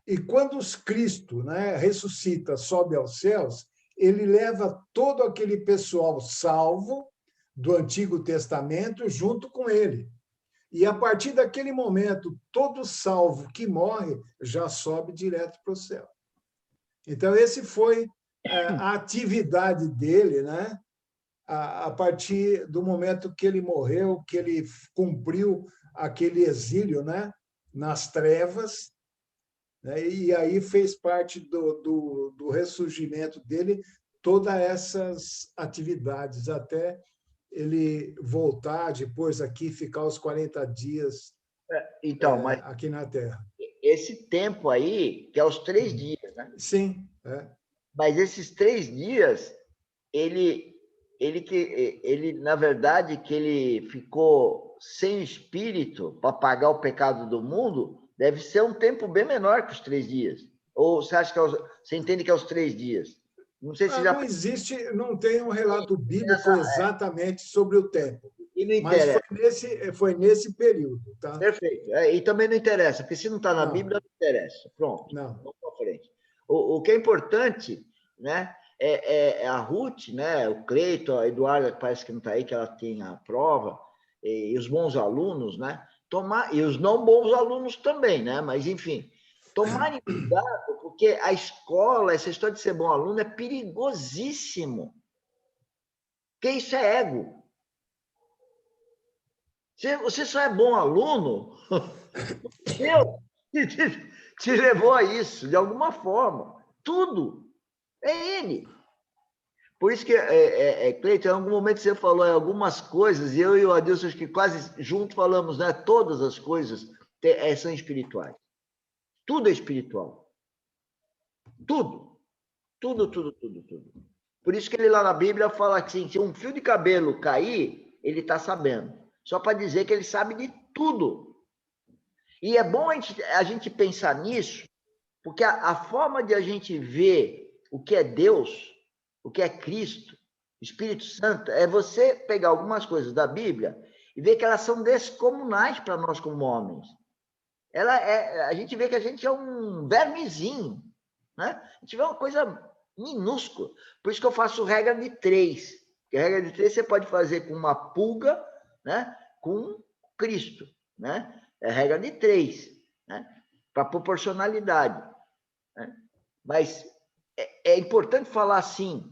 E quando Cristo, né, ressuscita, sobe aos céus, ele leva todo aquele pessoal salvo do Antigo Testamento junto com ele. E, a partir daquele momento, todo salvo que morre já sobe direto para o céu. Então, esse foi a atividade dele, né? A partir do momento que ele morreu, que ele cumpriu aquele exílio, né? Nas trevas, né? E aí fez parte do ressurgimento dele todas essas atividades, até ele voltar depois aqui, ficar os 40 dias Então, mas aqui na Terra. esse tempo aí, que é os 3 dias, né? Sim. Mas esses 3 dias, ele, na verdade, que ele ficou sem espírito para pagar o pecado do mundo, deve ser um tempo bem menor que os 3 dias. Ou você acha que você entende que é os 3 dias? Não sei se já... Não existe, não tem um relato bíblico exatamente sobre o tempo. E não mas interessa. foi nesse período. Tá? Perfeito. E também não interessa, porque se não está na Bíblia, não interessa. Pronto. Não. Vamos para frente. O que é importante, né, é a Ruth, né, o Cleiton, a Eduarda, que parece que não está aí, que ela tem a prova, e os bons alunos, né, e os não bons alunos também, né, mas, enfim, tomarem cuidado, porque a escola, essa história de ser bom aluno é perigosíssimo. Porque isso é ego. Você só é bom aluno, Deus te levou a isso, de alguma forma. Tudo é ele. Por isso que, Cleiton, em algum momento você falou algumas coisas, e eu e o Adilson, acho que quase juntos falamos, né? Todas as coisas são espirituais. Tudo é espiritual. Tudo. Tudo, tudo, tudo, tudo. Por isso que ele lá na Bíblia fala assim, se um fio de cabelo cair, ele está sabendo. Só para dizer que ele sabe de tudo. E é bom a gente pensar nisso, porque a forma de a gente ver o que é Deus, o que é Cristo, Espírito Santo, é você pegar algumas coisas da Bíblia e ver que elas são descomunais para nós como homens. A gente vê que a gente é um vermezinho, né? A gente vê uma coisa minúscula. Por isso que eu faço regra de 3. Porque a regra de 3 você pode fazer com uma pulga, né? Com Cristo, né? É regra de 3, né? Para proporcionalidade. Né? Mas é importante falar assim.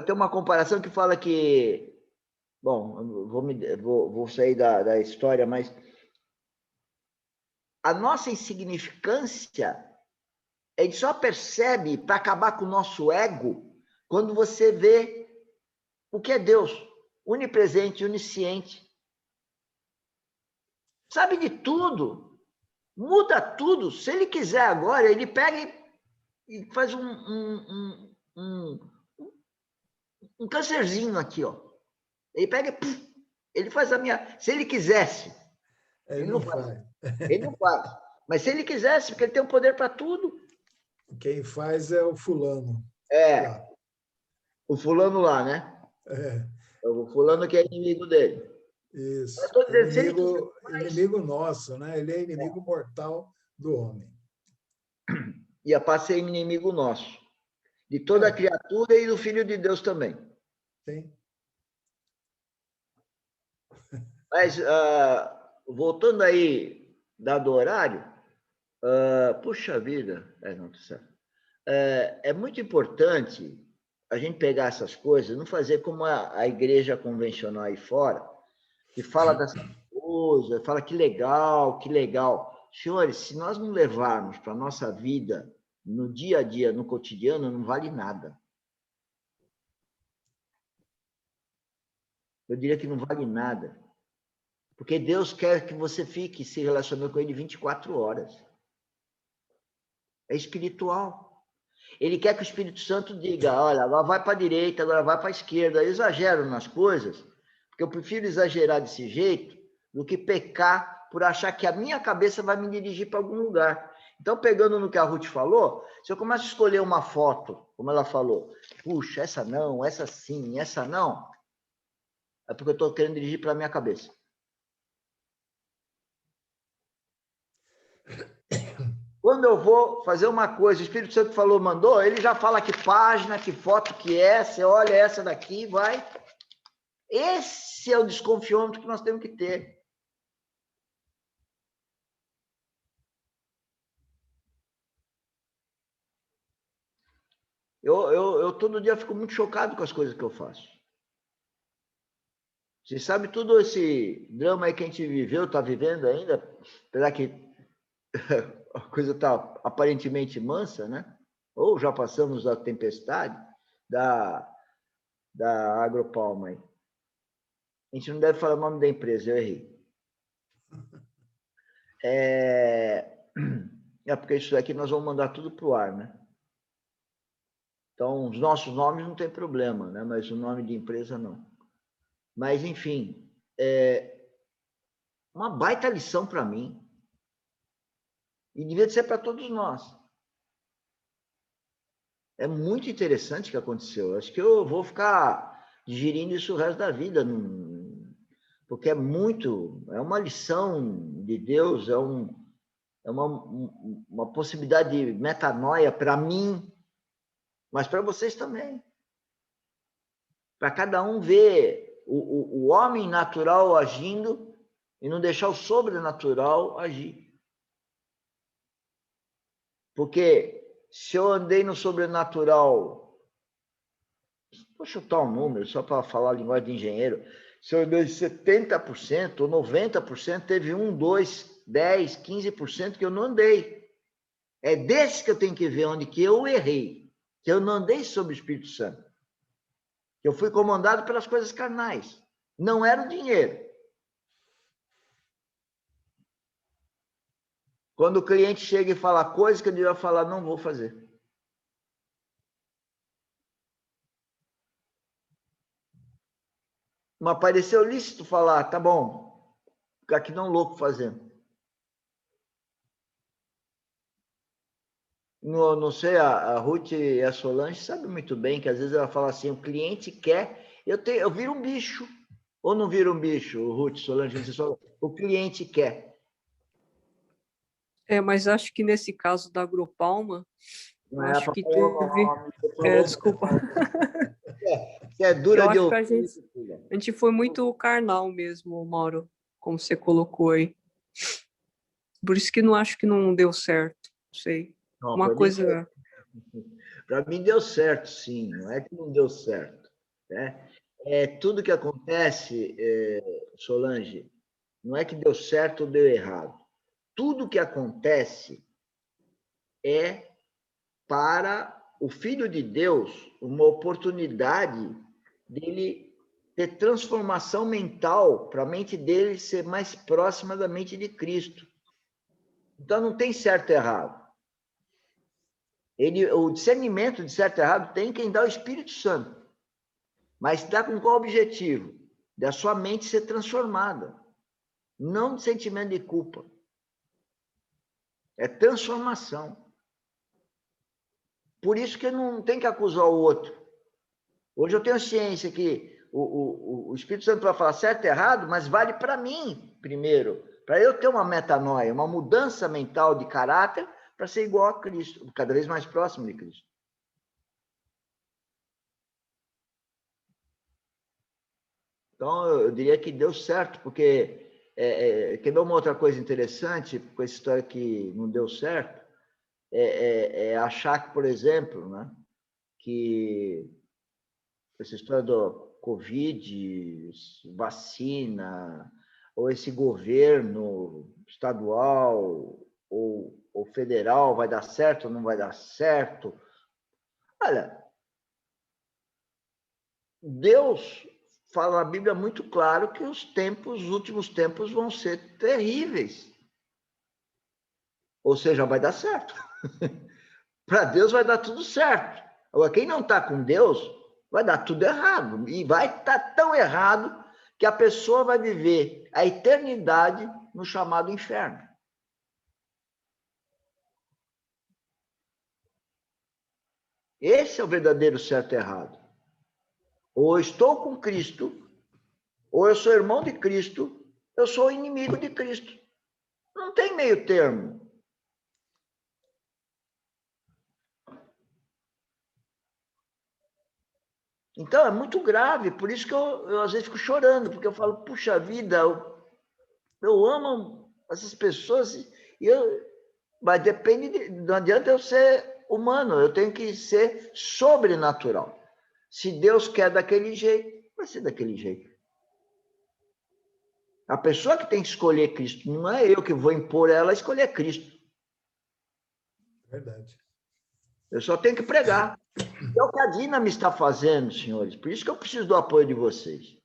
Tem uma comparação que fala que... Bom, vou sair da história, mas a nossa insignificância, a gente só percebe para acabar com o nosso ego quando você vê o que é Deus, onipresente, onisciente. Sabe de tudo, muda tudo. Se ele quiser agora, ele pega e faz um câncerzinho aqui, ó. Ele pega e ele faz a minha... Se ele quisesse, ele não faz. Ele não faz. Mas se ele quisesse, porque ele tem o poder para tudo. Quem faz é o fulano. Lá. O fulano lá, né? O fulano que é inimigo dele. Isso. Dizendo, inimigo nosso, né? Ele é inimigo mortal do homem. E a paz ser inimigo nosso. De toda a criatura e do Filho de Deus também. Sim. Mas, voltando aí, dado o horário, puxa vida, não, tá certo. É muito importante a gente pegar essas coisas, não fazer como a igreja convencional aí fora, que fala dessas coisas, fala que legal, que legal. Senhores, se nós não levarmos para a nossa vida, no dia a dia, no cotidiano, não vale nada. Eu diria que não vale nada. Porque Deus quer que você fique se relacionando com Ele 24 horas. É espiritual. Ele quer que o Espírito Santo diga, olha, agora vai para a direita, agora vai para a esquerda. Eu exagero nas coisas, porque eu prefiro exagerar desse jeito do que pecar por achar que a minha cabeça vai me dirigir para algum lugar. Então, pegando no que a Ruth falou, se eu começo a escolher uma foto, como ela falou, puxa, essa não, essa sim, essa não, é porque eu estou querendo dirigir para a minha cabeça. Quando eu vou fazer uma coisa, o Espírito Santo falou, mandou, ele já fala que página, que foto que é, você olha essa daqui, vai. Esse é o desconfiômetro que nós temos que ter. Eu todo dia fico muito chocado com as coisas que eu faço. Você sabe todo esse drama aí que a gente viveu, está vivendo ainda, apesar que a coisa está aparentemente mansa, né? Ou já passamos a tempestade da Agropalma aí. A gente não deve falar o nome da empresa, eu errei. Porque isso daqui nós vamos mandar tudo para o ar, né? Então, os nossos nomes não tem problema, né? Mas o nome de empresa não. Mas, enfim, uma baita lição para mim. E devia ser para todos nós. É muito interessante o que aconteceu. Acho que eu vou ficar digerindo isso o resto da vida, porque é uma lição de Deus, é uma possibilidade de metanoia para mim, mas para vocês também. Para cada um ver o homem natural agindo e não deixar o sobrenatural agir. Porque se eu andei no sobrenatural, vou chutar um número, só para falar a linguagem de engenheiro, se eu andei 70% ou 90%, teve 1, 2, 10, 15% que eu não andei. É desse que eu tenho que ver onde que eu errei, que eu não andei sob o Espírito Santo. Que eu fui comandado pelas coisas carnais. Não era o dinheiro. Quando o cliente chega e fala coisa que eu devia falar, não vou fazer. Mas pareceu lícito falar, tá bom, ficar aqui não louco fazendo. Não sei, a Ruth e a Solange sabem muito bem que às vezes ela fala assim, o cliente quer, eu viro um bicho. Ou não vira um bicho, Ruth, Solange, o cliente quer. Mas acho que nesse caso da Agropalma, Não acho que teve... desculpa. Você é dura eu de acho que ouvir. a gente foi muito carnal mesmo, Mauro, como você colocou aí. Por isso que não acho que não deu certo, não sei. Não, uma coisa... Para mim deu certo, sim, não é que não deu certo. Né? Tudo que acontece, Solange, não é que deu certo ou deu errado. Tudo que acontece é para o Filho de Deus uma oportunidade dele ter transformação mental, para a mente dele ser mais próxima da mente de Cristo. Então, não tem certo e errado. O discernimento de certo e errado tem quem dá o Espírito Santo. Mas dá com qual objetivo? Da sua mente ser transformada. Não de sentimento de culpa. É transformação. Por isso que não tem que acusar o outro. Hoje eu tenho ciência que o Espírito Santo vai falar certo e errado, mas vale para mim primeiro. Para eu ter uma metanoia, uma mudança mental de caráter para ser igual a Cristo, cada vez mais próximo de Cristo. Então, eu diria que deu certo, porque quer ver uma outra coisa interessante com essa história que não deu certo? Achar que, por exemplo, né, que essa história do Covid, vacina, ou esse governo estadual ou federal vai dar certo ou não vai dar certo. Olha, Deus fala na Bíblia muito claro que os últimos tempos vão ser terríveis. Ou seja, vai dar certo. Para Deus vai dar tudo certo. Agora, quem não está com Deus, vai dar tudo errado. E vai estar tão errado que a pessoa vai viver a eternidade no chamado inferno. Esse é o verdadeiro certo e errado. Ou eu estou com Cristo, ou eu sou irmão de Cristo, eu sou inimigo de Cristo. Não tem meio termo. Então, é muito grave, por isso que eu às vezes fico chorando, porque eu falo, puxa vida, eu amo essas pessoas, mas não adianta eu ser humano, eu tenho que ser sobrenatural. Se Deus quer daquele jeito, vai ser daquele jeito. A pessoa que tem que escolher Cristo, não é eu que vou impor ela a escolher Cristo. Verdade. Eu só tenho que pregar. É o que a Dínamo está fazendo, senhores. Por isso que eu preciso do apoio de vocês.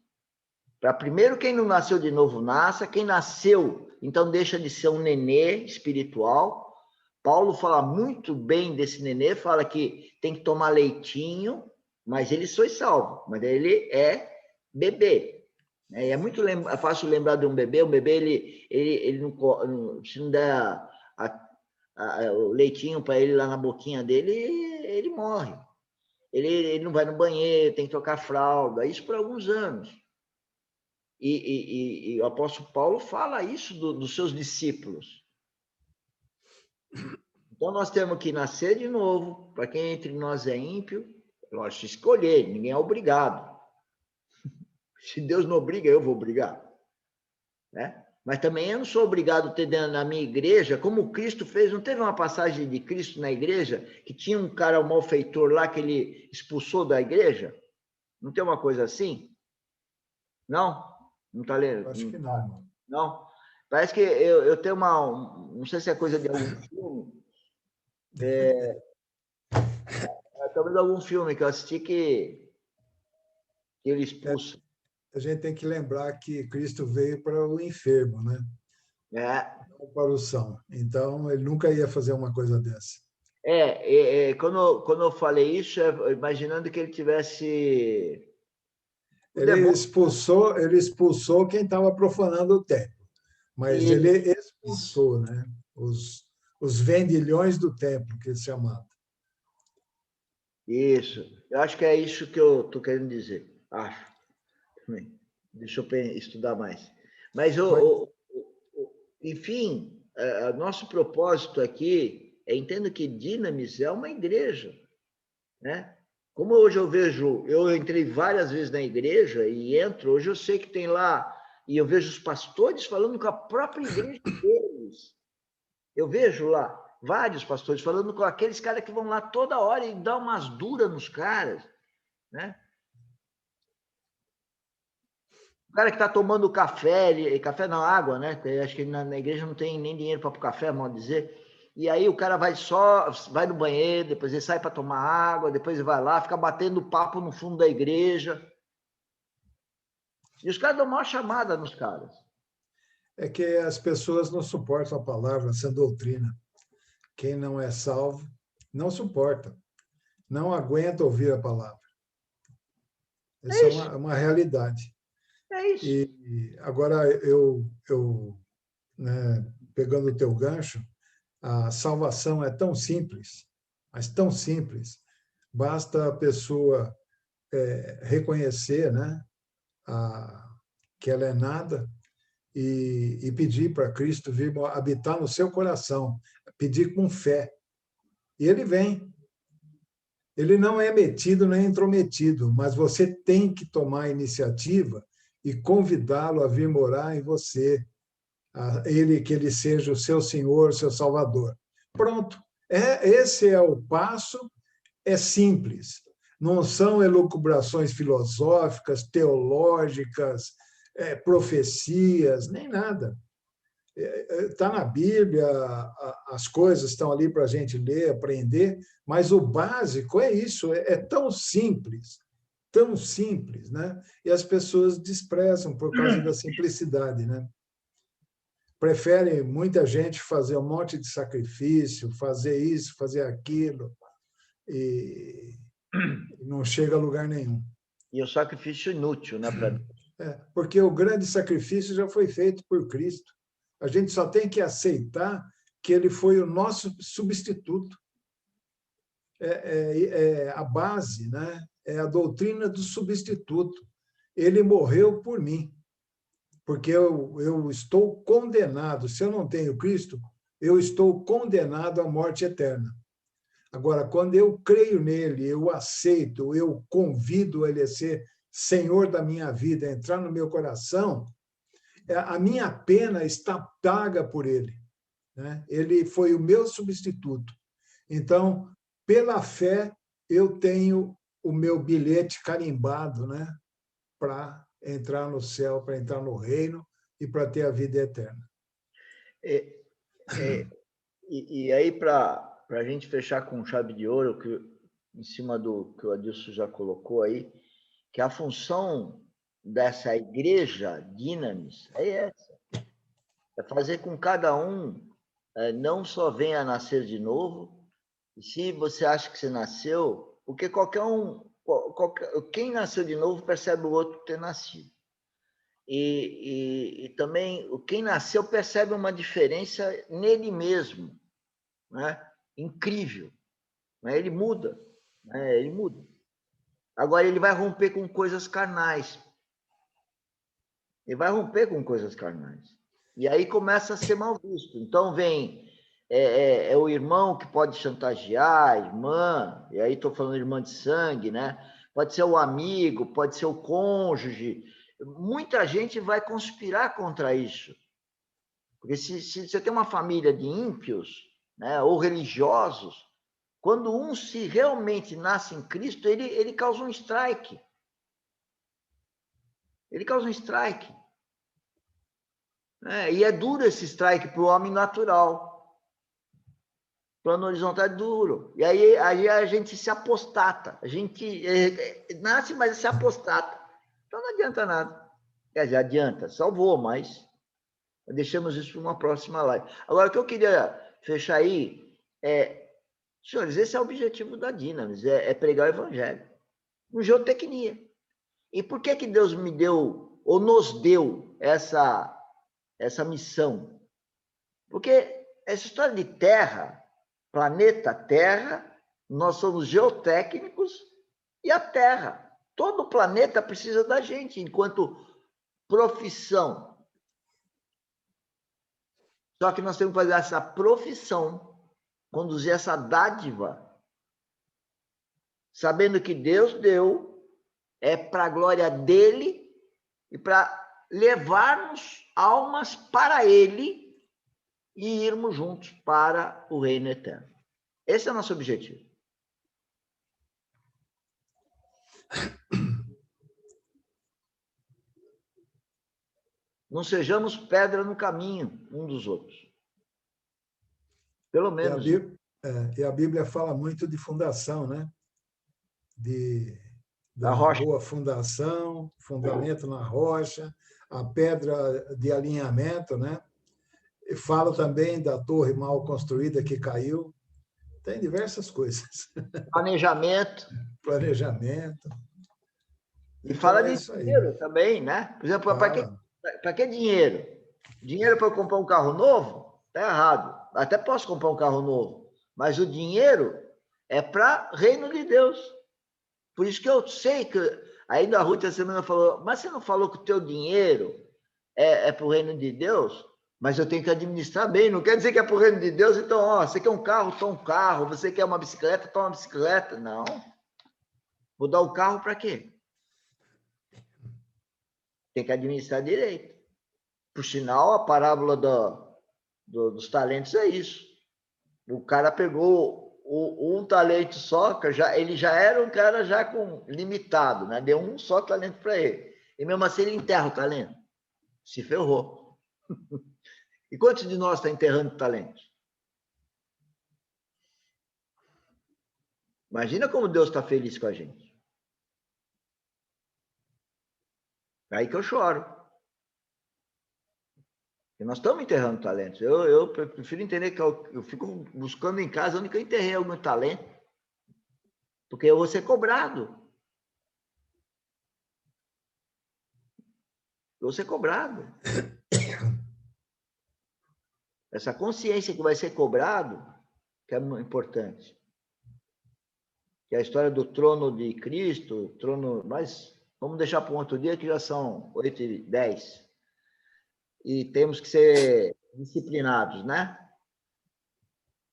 Para primeiro, quem não nasceu de novo, nasça. Quem nasceu, então deixa de ser um nenê espiritual. Paulo fala muito bem desse nenê, fala que tem que tomar leitinho, mas ele foi salvo. Mas ele é bebê. É muito fácil lembrar de um bebê. Um bebê, ele não, se não der o leitinho para ele lá na boquinha dele, ele morre. Ele não vai no banheiro, tem que trocar fralda, isso por alguns anos. E o apóstolo Paulo fala isso dos seus discípulos. Então, nós temos que nascer de novo, para quem entre nós é ímpio, lógico, escolher, ninguém é obrigado. Se Deus não obriga, eu vou obrigar. Né? Mas também eu não sou obrigado a ter dentro da minha igreja, como Cristo fez. Não teve uma passagem de Cristo na igreja, que tinha um cara, um malfeitor lá, que ele expulsou da igreja? Não tem uma coisa assim? Não? Não está lendo? Acho que não. Não? Parece que eu tenho não sei se é coisa de algum filme. Talvez algum filme que eu assisti que ele expulsa. A gente tem que lembrar que Cristo veio para o enfermo, né? Não para o são. Então, ele nunca ia fazer uma coisa dessa. Quando eu falei isso, imaginando que ele tivesse... Ele expulsou quem estava profanando o templo. Mas ele expulsou, né? Os vendilhões do templo, que eles chamavam. Isso. Eu acho que é isso que eu estou querendo dizer. Acho. Deixa eu estudar mais. Mas, enfim, nosso propósito aqui entendo que Dinamis é uma igreja, né? Como hoje eu entrei várias vezes na igreja e hoje eu sei que tem lá, e eu vejo os pastores falando com a própria igreja deles. Eu vejo lá vários pastores falando com aqueles caras que vão lá toda hora e dão umas duras nos caras, né? O cara que está tomando café não, água, né? Acho que na igreja não tem nem dinheiro para o café, mal dizer. E aí o cara vai no banheiro, depois ele sai para tomar água, depois ele vai lá, fica batendo papo no fundo da igreja. E os caras dão uma chamada nos caras. É que as pessoas não suportam a palavra, essa doutrina. Quem não é salvo não suporta, não aguenta ouvir a palavra. Essa é uma realidade. É isso. E agora, né, pegando o teu gancho, a salvação é tão simples, mas tão simples. Basta a pessoa reconhecer, né, que ela é nada e pedir para Cristo vir habitar no seu coração, pedir com fé. E ele vem. Ele não é metido nem intrometido, mas você tem que tomar a iniciativa e convidá-lo a vir morar em você, que ele seja o seu Senhor, seu Salvador. Pronto. Esse é o passo, é simples. Não são elucubrações filosóficas, teológicas, profecias, nem nada. Está na Bíblia, as coisas estão ali para a gente ler, aprender, mas o básico é isso, é tão simples, né? E as pessoas desprezam por causa da simplicidade, né? prefere muita gente fazer um monte de sacrifício, fazer isso, fazer aquilo, e não chega a lugar nenhum. E o sacrifício inútil, né? Porque o grande sacrifício já foi feito por Cristo. A gente só tem que aceitar que ele foi o nosso substituto. A base, né? É a doutrina do substituto. Ele morreu por mim, porque eu estou condenado. Se eu não tenho Cristo, eu estou condenado à morte eterna. Agora, quando eu creio nele, eu aceito, eu convido ele a ser Senhor da minha vida, a entrar no meu coração, a minha pena está paga por ele, né? Ele foi o meu substituto. Então, pela fé, eu tenho o meu bilhete carimbado, né? Para entrar no céu, para entrar no reino e para ter a vida eterna. E aí, para a gente fechar com chave de ouro, em cima do que o Adilson já colocou aí, que a função dessa igreja Dynamis é essa. É fazer com que cada um não só venha a nascer de novo, e se você acha que você nasceu, porque quem nasceu de novo percebe o outro ter nascido. E também quem nasceu percebe uma diferença nele mesmo, né? Incrível, né? Ele muda, né? Ele muda. Agora ele vai romper com coisas carnais. Ele vai romper com coisas carnais. E aí começa a ser mal visto. Então vem o irmão que pode chantagear a irmã, e aí estou falando irmã de sangue, né? Pode ser o amigo, pode ser o cônjuge. Muita gente vai conspirar contra isso. Porque se você tem uma família de ímpios, né, ou religiosos, quando um se realmente nasce em Cristo, ele causa um strike. Ele causa um strike. E é duro esse strike para o homem natural. Plano horizontal é duro. E aí a gente se apostata. A gente nasce, mas se apostata. Então não adianta nada. Quer dizer, adianta, salvou, mas deixamos isso para uma próxima live. Agora, o que eu queria fechar aí senhores, esse é o objetivo da Dynamis, é pregar o evangelho. No geotecnia. E por que Deus me deu, ou nos deu, essa missão? Porque essa história de Terra, planeta Terra, nós somos geotécnicos e a Terra. Todo o planeta precisa da gente, enquanto profissão. Só que nós temos que fazer essa profissão, conduzir essa dádiva, sabendo que Deus deu, para a glória dele e para levarmos almas para ele e irmos juntos para o reino eterno. Esse é o nosso objetivo. Não sejamos pedra no caminho um dos outros. Pelo menos. E a Bíblia fala muito de fundação, né? Da rocha. boa fundação, fundamento na rocha, a pedra de alinhamento, né? E fala também da torre mal construída que caiu. Tem diversas coisas. Planejamento. E então, fala de dinheiro também, né? Por exemplo, para que dinheiro? Dinheiro para eu comprar um carro novo? Está errado. Até posso comprar um carro novo, mas o dinheiro é para o reino de Deus. Por isso que eu sei que ainda a Ruth essa semana falou, mas você não falou que o teu dinheiro é para o reino de Deus? Mas eu tenho que administrar bem, não quer dizer que é para o reino de Deus, então, você quer um carro, toma um carro, você quer uma bicicleta, toma uma bicicleta. Não. Vou dar o carro para quê? Tem que administrar direito. Por sinal, a parábola dos talentos é isso. O cara pegou um talento só, ele já era um cara já limitado, né? Deu um só talento para ele. E mesmo assim ele enterra o talento. Se ferrou. E quantos de nós estão enterrando talentos? Imagina como Deus está feliz com a gente. É aí que eu choro. Porque nós estamos enterrando talentos. Eu prefiro entender que eu fico buscando em casa onde que eu enterrei algum talento. Porque eu vou ser cobrado. Eu vou ser cobrado. Essa consciência que vai ser cobrado, que é importante. Que é a história do trono de Cristo, trono, mas vamos deixar para um outro dia, que já são 8h10. E temos que ser disciplinados, né?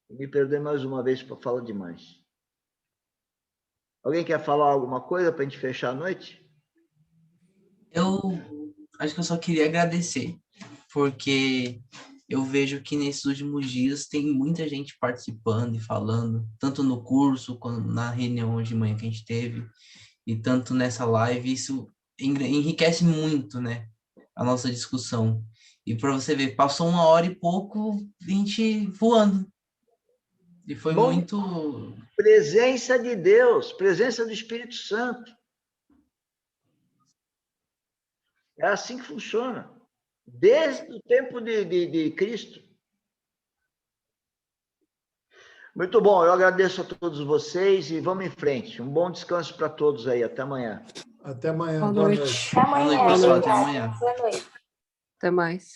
Me perdoe mais uma vez para falar demais. Alguém quer falar alguma coisa para a gente fechar a noite? Eu acho que eu só queria agradecer, porque eu vejo que nesses últimos dias tem muita gente participando e falando, tanto no curso, quanto na reunião de manhã que a gente teve, e tanto nessa live. Isso enriquece muito, né, a nossa discussão. E para você ver, passou 1 hora e pouco, a gente voando. E foi Bom, muito... presença de Deus, presença do Espírito Santo. É assim que funciona. Desde o tempo de Cristo. Muito bom, eu agradeço a todos vocês e vamos em frente. Um bom descanso para todos aí. Até amanhã. Até amanhã. Boa Boa noite. noite. Até amanhã. Boa noite, pessoal. Até Obrigada. amanhã. Boa noite. Até mais.